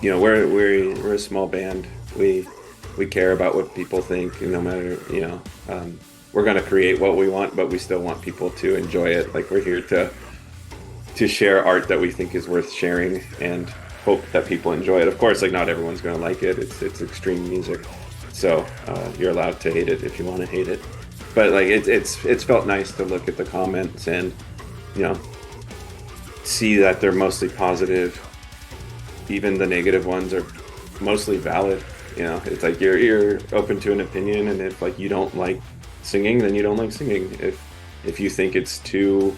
we're a small band. We care about what people think, and no matter, we're going to create what we want, but we still want people to enjoy it. Like, we're here to share art that we think is worth sharing and hope that people enjoy it. Of course, like, not everyone's going to like it. It's extreme music. So you're allowed to hate it if you want to hate it. But like it's felt nice to look at the comments and, see that they're mostly positive. Even the negative ones are mostly valid. It's like you're open to an opinion, and if like you don't like singing, then you don't like singing. If you think it's too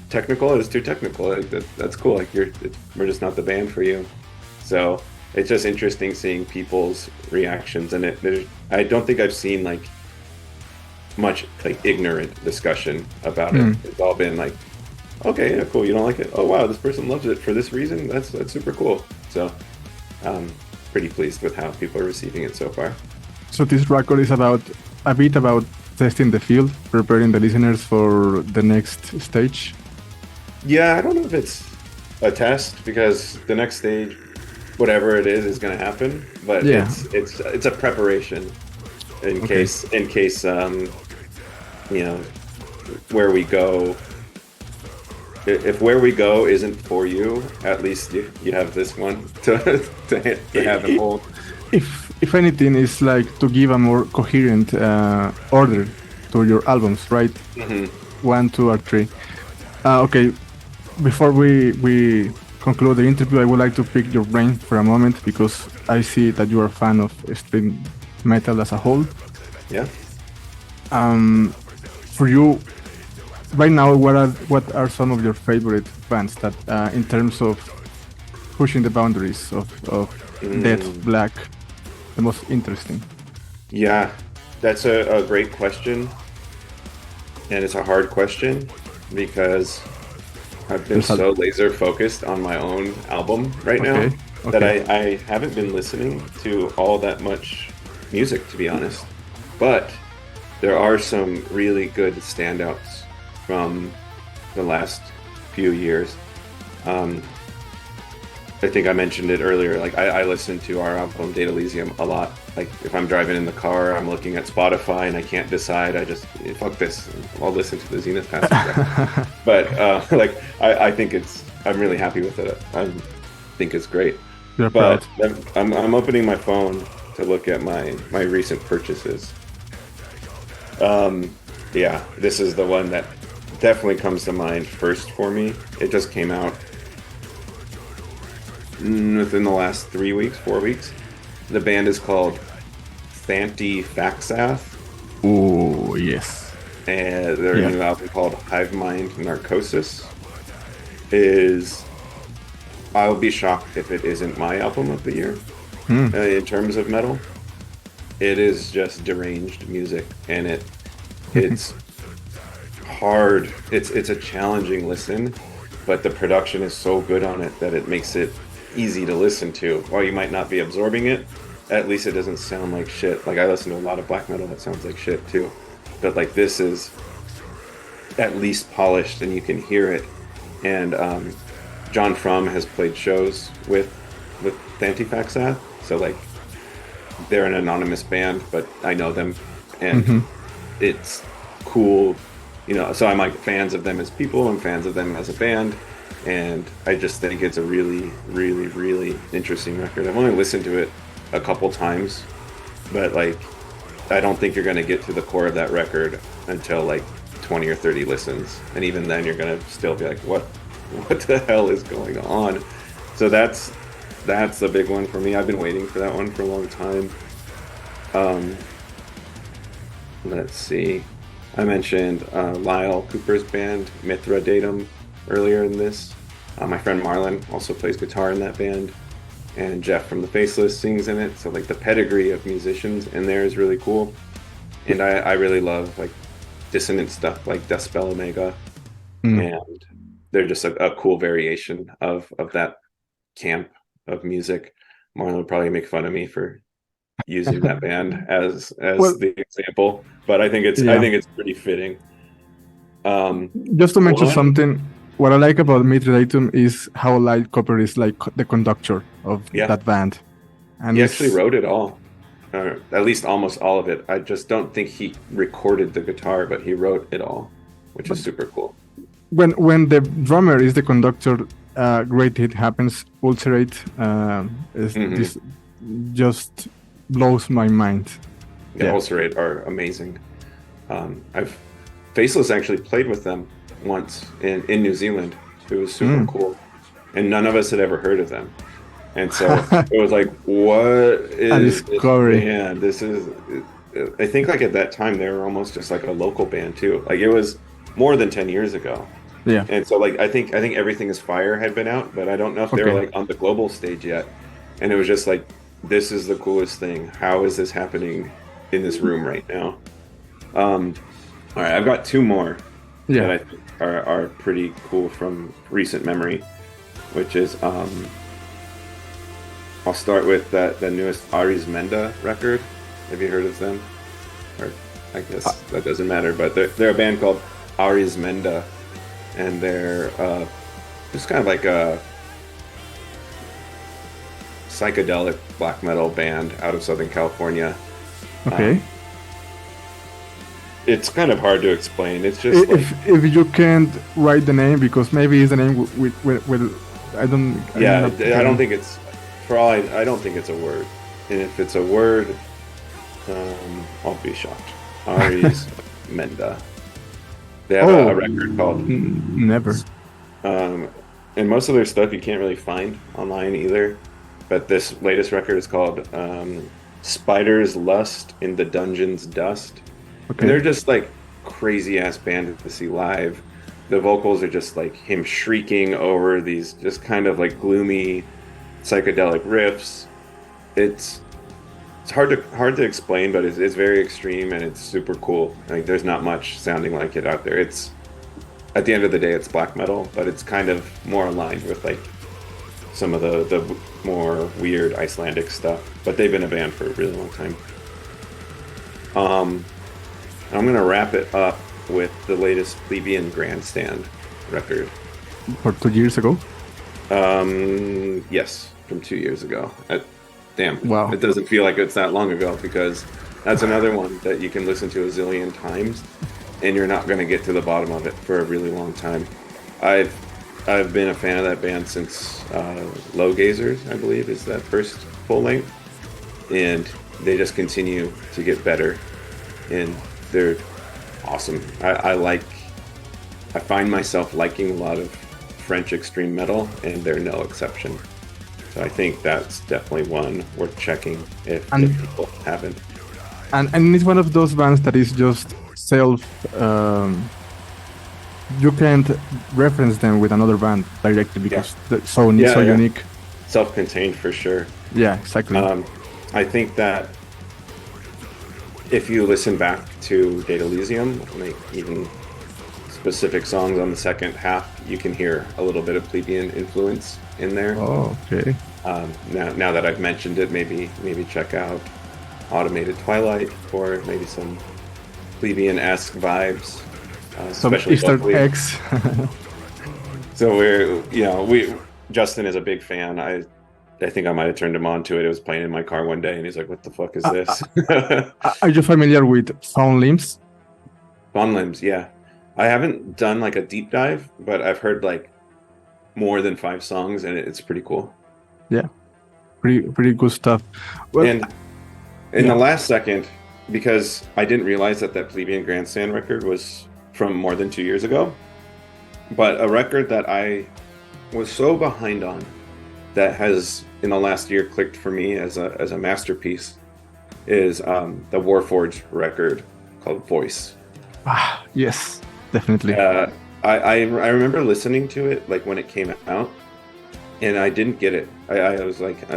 technical, it's too technical. That's cool. Like we're just not the band for you. So it's just interesting seeing people's reactions, and I don't think I've seen like much like ignorant discussion about it. It's all been like, okay, yeah, cool, you don't like it? Oh wow, this person loves it for this reason. That's super cool. So pretty pleased with how people are receiving it so far. So this record is about a bit about testing the field, preparing the listeners for the next stage. Yeah, I don't know if it's a test, because the next stage, whatever it is going to happen. But Yeah. it's a preparation in case you know, where we go. If where we go isn't for you, at least you have this one to have and hold. If anything, it's like to give a more coherent order to your albums, right? Mm-hmm. 1, 2, or 3. Okay. Before we conclude the interview, I would like to pick your brain for a moment, because I see that you are a fan of street metal as a whole. Yeah. For you, right now, what are some of your favorite bands that, in terms of pushing the boundaries of death, black, the most interesting? Yeah, that's a great question, and it's a hard question because I've been so laser focused on my own album right now that I haven't been listening to all that much music, to be honest. But there are some really good standouts from the last few years. I think I mentioned it earlier. Like I listen to our album Data Elysium a lot. Like if I'm driving in the car, I'm looking at Spotify and I can't decide. I just fuck this. I'll listen to the Zenith passage. But like I think I'm really happy with it. I think it's great. You're but proud. I'm opening my phone to look at my recent purchases. Yeah, this is the one that definitely comes to mind first for me. It just came out within the last 4 weeks. The band is called Thanti Faxath. Oh, yes. And their new album called Hive Mind Narcosis is, I'll be shocked if it isn't my album of the year in terms of metal. It is just deranged music, and it's hard. It's a challenging listen, but the production is so good on it that it makes it easy to listen to. While you might not be absorbing it, at least it doesn't sound like shit. Like I listen to a lot of black metal that sounds like shit too, but like this is at least polished and you can hear it. And John Frum has played shows with Antifaxath, so like they're an anonymous band, but I know them, and it's cool, you know. So I'm like fans of them as people, I'm fans of them as a band, and I just think it's a really, really, really interesting record. I've only listened to it a couple times, but like I don't think you're gonna get to the core of that record until like 20 or 30 listens, and even then you're gonna still be like, what the hell is going on? So that's a big one for me. I've been waiting for that one for a long time. Let's see. I mentioned Lyle Cooper's band, Mithra Datum, earlier in this. My friend Marlon also plays guitar in that band, and Jeff from The Faceless sings in it. So like the pedigree of musicians in there is really cool. And I really love like dissonant stuff like Deathspell Omega, and they're just a cool variation of that camp of music. Marlon would probably make fun of me for using that band as the example, but I think it's pretty fitting. Just to mention something, what I like about Mithridatum is how Lyle Cooper is like the conductor of that band, and he actually wrote it all, or at least almost all of it. I just don't think he recorded the guitar, but he wrote it all, which is super cool. When the drummer is the conductor, great hit happens. Ulcerate this just blows my mind. Ulcerate are amazing. Faceless actually played with them once in New Zealand. It was super cool, and none of us had ever heard of them, and so it was like, what is this band? This is, I think like at that time they were almost just like a local band too. Like it was more than 10 years ago. Yeah. And so like I think Everything Is Fire had been out, but I don't know if they were like on the global stage yet. and it was just like, this is the coolest thing. How is this happening in this room right now? All right, I've got two more that Yeah. I think are pretty cool from recent memory, which is I'll start with the newest Arismenda record. Have you heard of them? Or I guess that doesn't matter, but they're a band called Arismenda, and they're just kind of like a psychedelic black metal band out of Southern California. Okay. It's kind of hard to explain. It's just like, If you can't write the name, because maybe it's a name with I don't. yeah, I don't think. think it's, for all I don't think it's a word. And if it's a word, I'll be shocked. Ari's Menda. They have a record called, Never. and most of their stuff you can't really find online either. But this latest record is called Spider's Lust in the Dungeon's Dust. Okay. And they're just like crazy ass band to see live. The vocals are just like him shrieking over these just kind of like gloomy psychedelic riffs. It's hard to explain, but it's very extreme and it's super cool. Like there's not much sounding like it out there. It's, at the end of the day, it's black metal, but it's kind of more aligned with like some of the more weird Icelandic stuff. But they've been a band for a really long time. I'm gonna wrap it up with the latest Plebeian Grandstand record. For 2 years ago. Yes, from 2 years ago. Damn, Wow. it doesn't feel like it's that long ago, because that's another one that you can listen to a zillion times, and you're not gonna get to the bottom of it for a really long time. I've been a fan of that band since Low Gazers, I believe, is that first full length, and they just continue to get better, and they're awesome. I find myself liking a lot of French extreme metal, and they're no exception. So I think that's definitely one worth checking if people haven't. And it's one of those bands that is just self. You can't reference them with another band directly because they're so unique. Self-contained for sure. Yeah, exactly. I think that if you listen back to Data Elysium, like even specific songs on the second half, you can hear a little bit of plebeian influence in there. Oh, okay. Now that I've mentioned it, maybe check out Automated Twilight for maybe some plebeian-esque vibes. Some Especially Easter locally. eggs. So Justin is a big fan. I think I might have turned him on to it. It was playing in my car one day, and he's like, "What the fuck is this?" Are you familiar with Found Limbs? Von Limbs, yeah. I haven't done like a deep dive, but I've heard like more than 5 songs, and it's pretty cool. Yeah, pretty good stuff. Well, And in the last second, because I didn't realize that Plebeian Grandstand record was from more than 2 years ago, but a record that I was so behind on that has in the last year clicked for me as a masterpiece is the Warforged record called Voice. Yes, definitely. I remember listening to it like when it came out, and I didn't get it. I was like,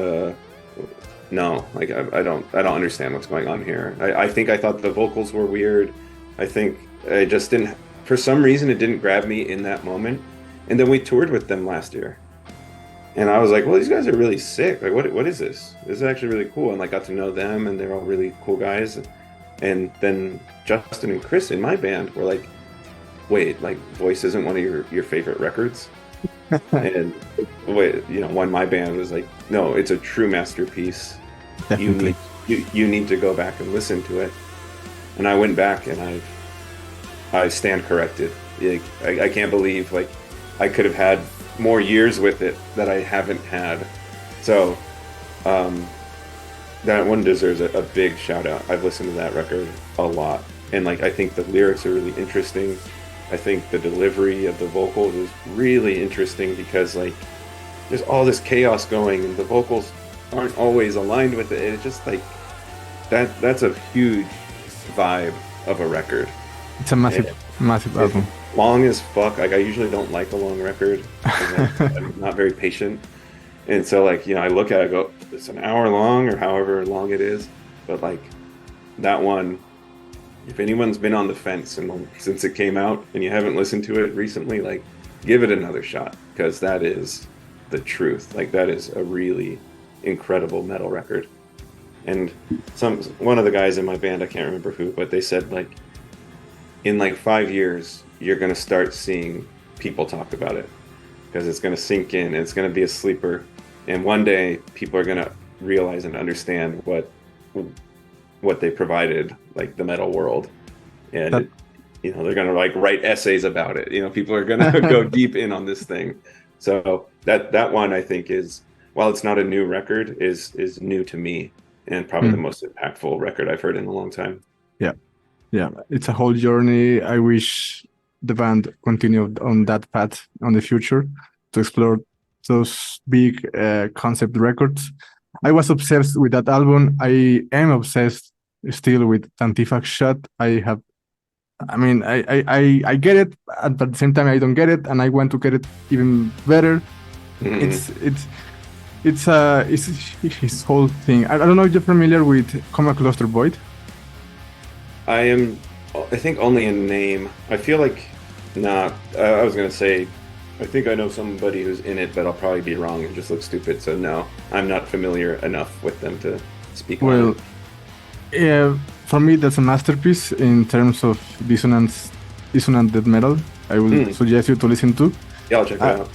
no, like I don't understand what's going on here. I think I thought the vocals were weird. I think I just didn't, for some reason, it didn't grab me in that moment. And then we toured with them last year, and I was like, well, these guys are really sick. Like, what is this? This is actually really cool. And like, got to know them, and they're all really cool guys. And then Justin and Chris in my band were like, wait, like Voice isn't one of your favorite records? And wait, one my band was like, no, it's a true masterpiece. Definitely. You need to go back and listen to it. And I went back and I stand corrected. Like, I can't believe like I could have had more years with it that I haven't had. So that one deserves a big shout out. I've listened to that record a lot, and like I think the lyrics are really interesting. I think the delivery of the vocals is really interesting because like there's all this chaos going and the vocals aren't always aligned with it. And it's just like that's a huge vibe of a record. It's a massive album. Long as fuck. Like I usually don't like a long record. I'm not very patient. And so like, I look at it, I go, it's an hour long or however long it is. But like that one, if anyone's been on the fence and since it came out and you haven't listened to it recently, like give it another shot because that is the truth. Like that is a really incredible metal record. And one of the guys in my band, I can't remember who, but they said like in like 5 years, you're going to start seeing people talk about it because it's going to sink in and it's going to be a sleeper. And one day people are going to realize and understand what they provided, like the metal world. And, they're going to like write essays about it. People are going to go deep in on this thing. So that one I think is, while it's not a new record, is new to me and probably the most impactful record I've heard in a long time. Yeah, it's a whole journey. I wish the band continued on that path on the future to explore those big concept records. I was obsessed with that album. I am obsessed still with Tantifac Shot. I get it, but at the same time I don't get it, and I want to get it even better. It's his whole thing. I don't know if you're familiar with Coma Cluster Void. I think only in name. I feel like, I was going to say, I think I know somebody who's in it, but I'll probably be wrong and just look stupid. So no, I'm not familiar enough with them to speak on it. Yeah, for me, that's a masterpiece in terms of dissonant death metal. I will suggest you to listen to. Yeah, I'll check that out.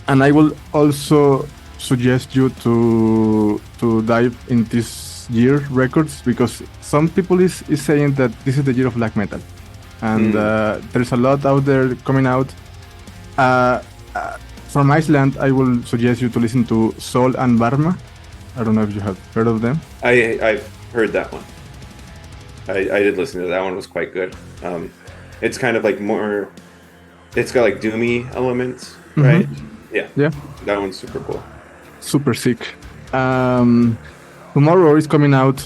And I will also suggest you to dive in this year records, because some people is saying that this is the year of black metal, and there's a lot out there coming out. From Iceland, I will suggest you to listen to Sol and Varma. I don't know if you have heard of them. I've heard that one. I did listen to that one. Was quite good. It's kind of like more, it's got like doomy elements, right? Yeah. That one's super cool. Super sick. Tomorrow is coming out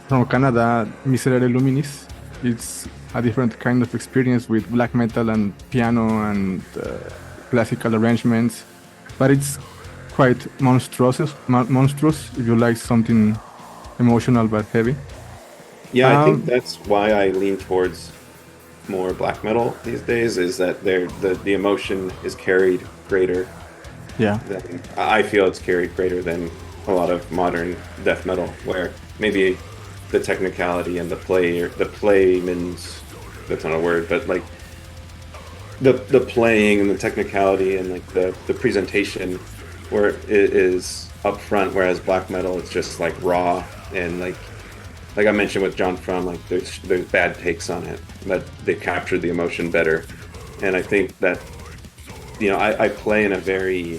from Canada, Miserere Luminis. It's a different kind of experience with black metal and piano and classical arrangements, but it's quite monstrous if you like something emotional but heavy. Yeah, I think that's why I lean towards more black metal these days, is that the emotion is carried greater. Yeah. I feel it's carried greater than a lot of modern death metal, where maybe the technicality and the playmans, that's not a word, but like the playing and the technicality and like the presentation where it is up front, whereas black metal, it's just like raw and like I mentioned with John Frum, like there's bad takes on it, but they capture the emotion better. And I think that, I play in a very,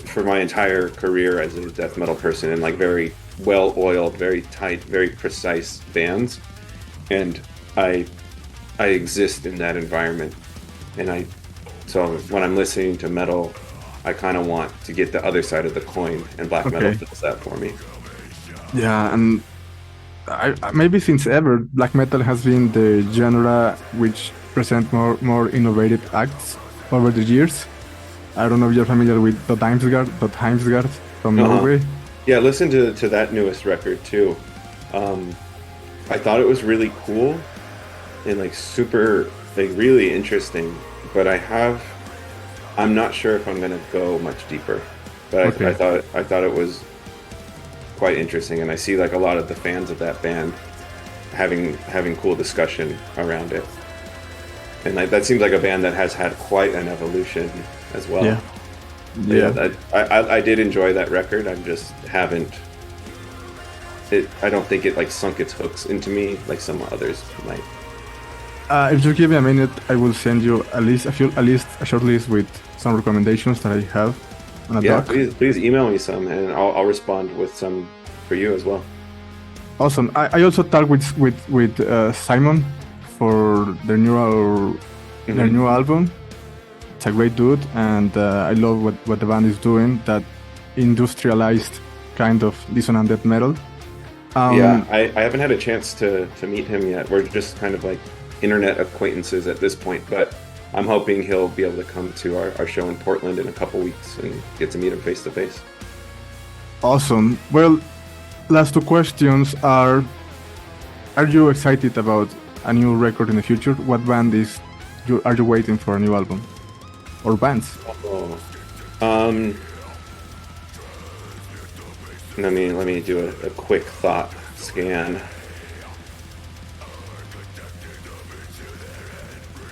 for my entire career as a death metal person, in like very well-oiled, very tight, very precise bands, and I exist in that environment. And so when I'm listening to metal, I kind of want to get the other side of the coin, and black metal does that for me. Yeah, and maybe since ever, black metal has been the genre which present more innovative acts over the years. I don't know if you're familiar with Heimsgard from Norway. Yeah, listen to that newest record too. I thought it was really cool and like super, like really interesting, but I'm not sure if I'm gonna go much deeper. But I thought it was quite interesting, and I see like a lot of the fans of that band having cool discussion around it. And that seems like a band that has had quite an evolution as well. Yeah. I did enjoy that record. I just haven't. I don't think it like sunk its hooks into me like some others might. If you give me a minute, I will send you a short list with some recommendations that I have on a doc. Please email me some, and I'll respond with some for you as well. Awesome. I also talked with Simon for their new album. It's a great dude, and I love what the band is doing. That industrialized kind of dissonant death metal. I haven't had a chance to meet him yet. We're just kind of like internet acquaintances at this point, but I'm hoping he'll be able to come to our show in Portland in a couple weeks and get to meet him face to face. Awesome. Well, last two questions are you excited about a new record in the future? What band are you waiting for a new album? Or bands? Oh. Let me do a quick thought scan.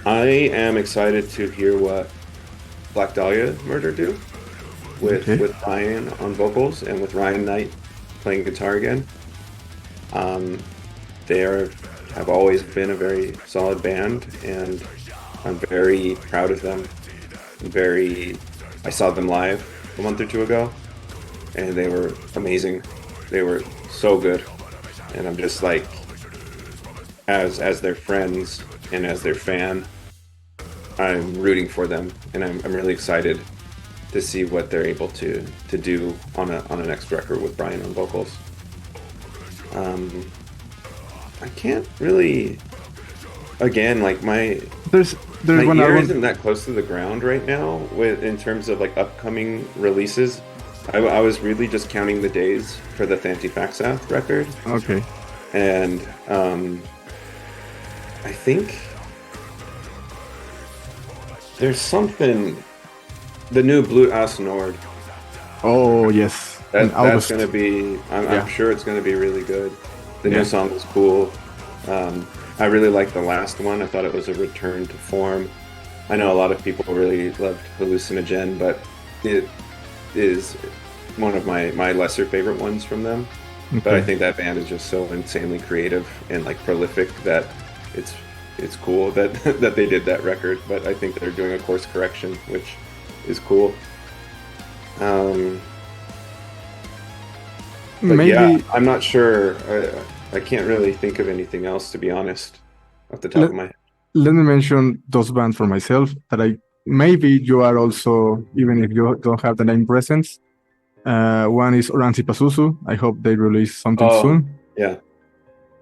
I am excited to hear what Black Dahlia Murder do with Ryan on vocals and with Ryan Knight playing guitar again. They have always been a very solid band, and I'm very proud of them. I saw them live a month or two ago, and they were amazing. They were so good, and I'm just like, as their friends and as their fan, I'm rooting for them, and I'm really excited to see what they're able to do on a next record with Brian on vocals. I can't really, again, like my ear isn't that close to the ground right now in terms of like upcoming releases. I was really just counting the days for the Thantifaxath record. Okay. And I think there's something, the new Blue Ass Nord. Oh yes. That's gonna be. I'm sure it's gonna be really good. The new song was cool. I really liked the last one. I thought it was a return to form. I know a lot of people really loved Hallucinogen, but it is one of my lesser favorite ones from them. Okay. But I think that band is just so insanely creative and like prolific that it's cool that that they did that record. But I think they're doing a course correction, which is cool. Maybe yeah, I'm not sure. I can't really think of anything else, to be honest, off the top of my head. Let me mention those bands for myself that maybe you are also, even if you don't have the name presence. One is Oranzi Pazuzu. I hope they release something soon. Yeah.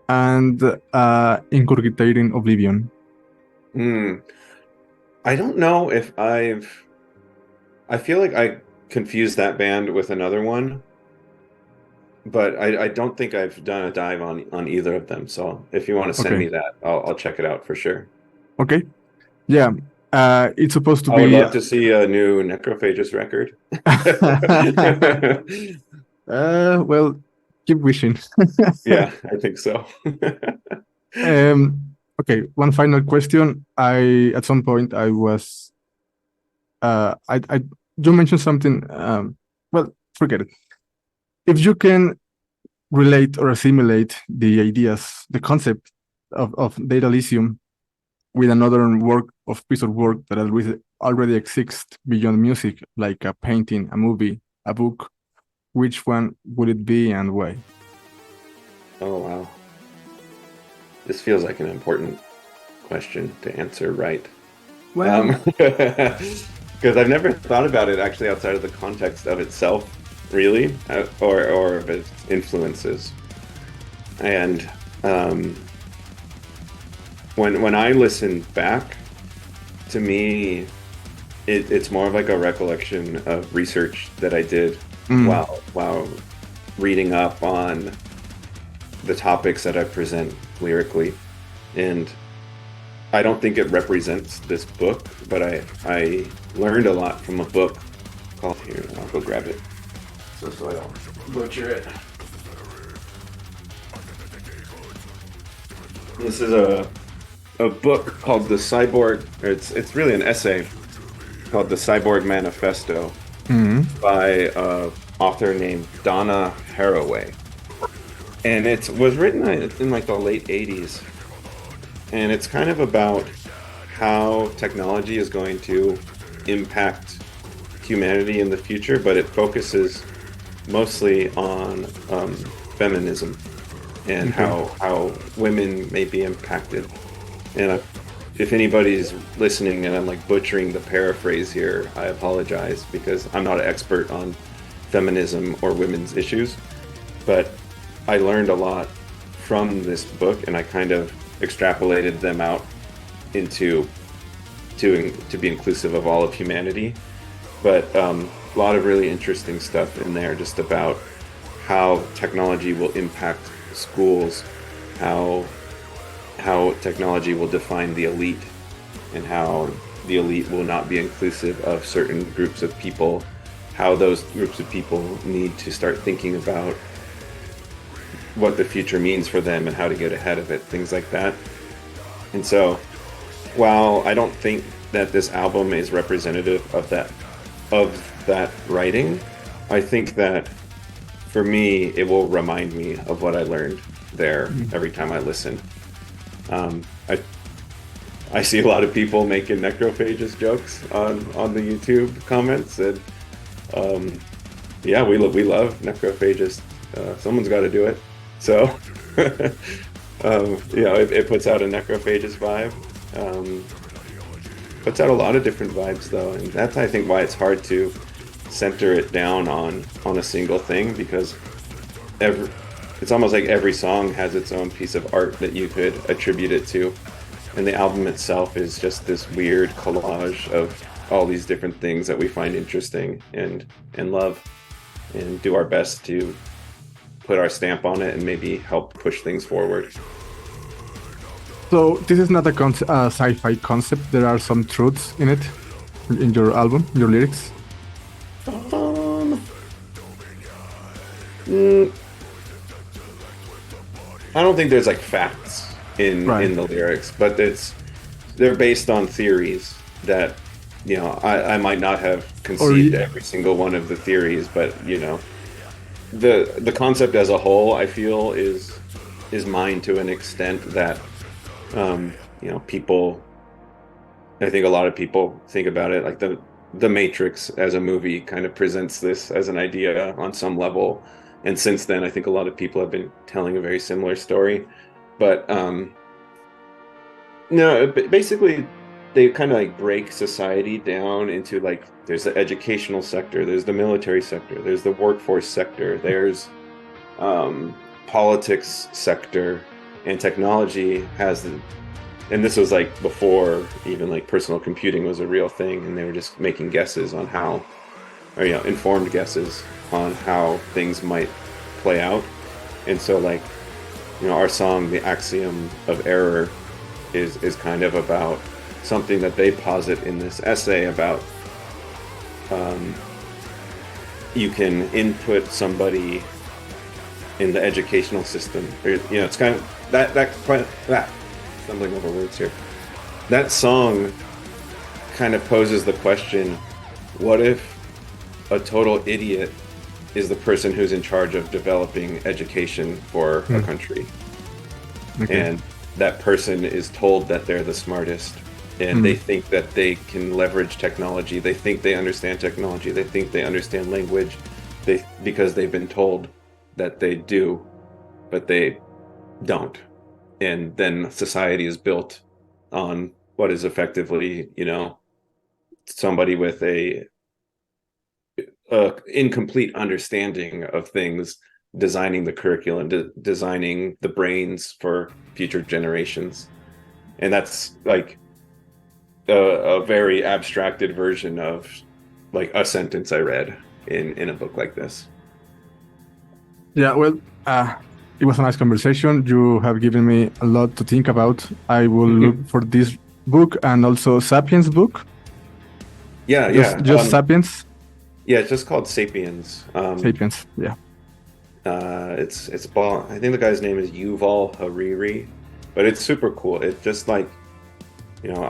And Incurgitating Oblivion. I don't know if I feel like I confused that band with another one. But I don't think I've done a dive on either of them. So if you want to send me that, I'll check it out for sure. Okay. Yeah. It's supposed to be. I would love to see a new Necrophagist record. Well, keep wishing. Yeah, I think so. Okay. One final question. At some point I was. You mentioned something. Well, forget it. If you can relate or assimilate the ideas, the concept of Data Elysium with another piece of work that already exists beyond music, like a painting, a movie, a book, which one would it be and why? Oh, wow. This feels like an important question to answer right. Well, because I've never thought about it actually outside of the context of itself. Really, or of its influences, and when I listen back, to me, it's more of like a recollection of research that I did while reading up on the topics that I present lyrically, and I don't think it represents this book, but I learned a lot from a book called here. I'll go grab it. So I don't butcher it. This is a book called The Cyborg. It's really an essay called The Cyborg Manifesto by an author named Donna Haraway, and it was written in like the late 80s, and it's kind of about how technology is going to impact humanity in the future, but it focuses mostly on feminism and how women may be impacted. And if anybody's listening and I'm like butchering the paraphrase here, I apologize because I'm not an expert on feminism or women's issues, but I learned a lot from this book and I kind of extrapolated them out into to be inclusive of all of humanity. But a lot of really interesting stuff in there, just about how technology will impact schools, how technology will define the elite, and how the elite will not be inclusive of certain groups of people, how those groups of people need to start thinking about what the future means for them and how to get ahead of it, things like that. And so, while I don't think that this album is representative of that writing, I think that for me, it will remind me of what I learned there every time I listen. I see a lot of people making necrophages jokes on the YouTube comments, and yeah, we love necrophages. Someone's got to do it. So, it puts out a necrophages vibe. Puts out a lot of different vibes, though, and that's, I think, why it's hard to center it down on a single thing, because it's almost like every song has its own piece of art that you could attribute it to, and the album itself is just this weird collage of all these different things that we find interesting and love, and do our best to put our stamp on it and maybe help push things forward. So this is not a sci-fi concept. There are some truths in it, in your album, your lyrics. I don't think there's like facts in the lyrics, but they're based on theories that, you know, I might not have conceived every single one of the theories, but, you know, the concept as a whole, I feel, is mine to an extent that, you know, people, I think a lot of people think about it like the Matrix as a movie kind of presents this as an idea on some level, and since then I think a lot of people have been telling a very similar story. But no, basically they kind of like break society down into, like, there's the educational sector, there's the military sector, there's the workforce sector, there's politics sector, and technology has and this was like before even like personal computing was a real thing, and they were just making guesses on how, or, you know, informed guesses on how things might play out. And so, like, you know, our song, The Axiom of Error, is kind of about something that they posit in this essay about you can input somebody in the educational system, or, you know, it's kind of that stumbling over words here. That song kind of poses the question, what if a total idiot is the person who's in charge of developing education for a country? Okay. And that person is told that they're the smartest, and they think that they can leverage technology, they think they understand technology, they think they understand language, because they've been told that they do, but they don't. And then society is built on what is effectively, you know, somebody with a incomplete understanding of things, designing the curriculum, designing the brains for future generations. And that's like a very abstracted version of like a sentence I read in a book like this. Yeah, well, it was a nice conversation. You have given me a lot to think about. I will look for this book and also Sapiens book. Just Sapiens. Yeah, it's just called Sapiens. Sapiens. Yeah. It's I think the guy's name is Yuval Hariri, but it's super cool. It's just like, you know,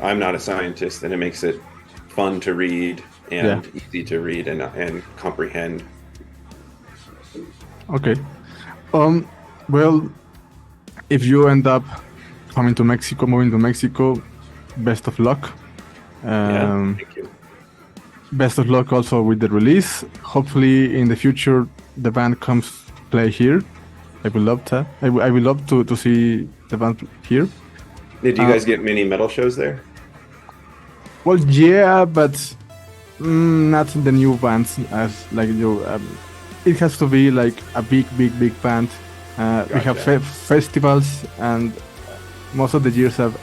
I'm not a scientist, and it makes it fun to read and easy to read and comprehend. Okay. Well, if you end up moving to Mexico, best of luck. Thank you. Best of luck also with the release. Hopefully in the future the band comes play here. I would love that. I would love to see the band here. Did you guys get many metal shows there? Well, yeah, but not the new bands as like you. It has to be like a big band. Gotcha. We have festivals, and most of the years have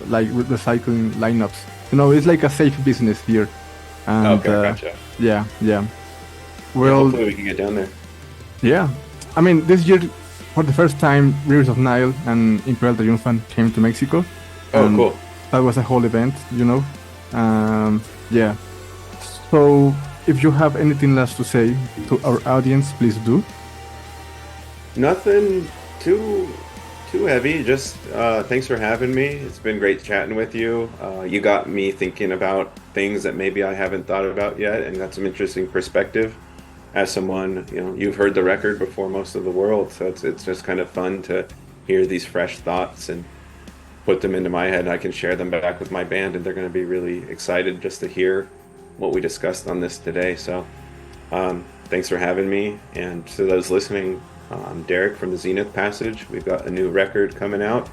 like recycling lineups. You know, it's like a safe business here. And, Okay, gotcha. Yeah. Yeah, Well, hopefully we can get down there. yeah. I mean, this year, for the first time, Rivers of Nile and Imperial Triumphant came to Mexico. Oh, And cool. that was a whole event, you know. Yeah. So, if you have anything last to say to our audience, please do. Nothing too heavy. Just thanks for having me. It's been great chatting with you. You got me thinking about things that maybe I haven't thought about yet, and got some interesting perspective. As someone, you know, you've heard the record before most of the world, so it's just kind of fun to hear these fresh thoughts and put them into my head. I can share them back with my band, and they're going to be really excited just to hear what we discussed on this today. So thanks for having me. And to those listening, I'm Derek from the Zenith Passage. We've got a new record coming out.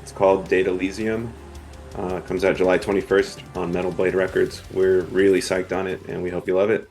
It's called Data Elysium. Comes out July 21st on Metal Blade Records. We're really psyched on it, and we hope you love it.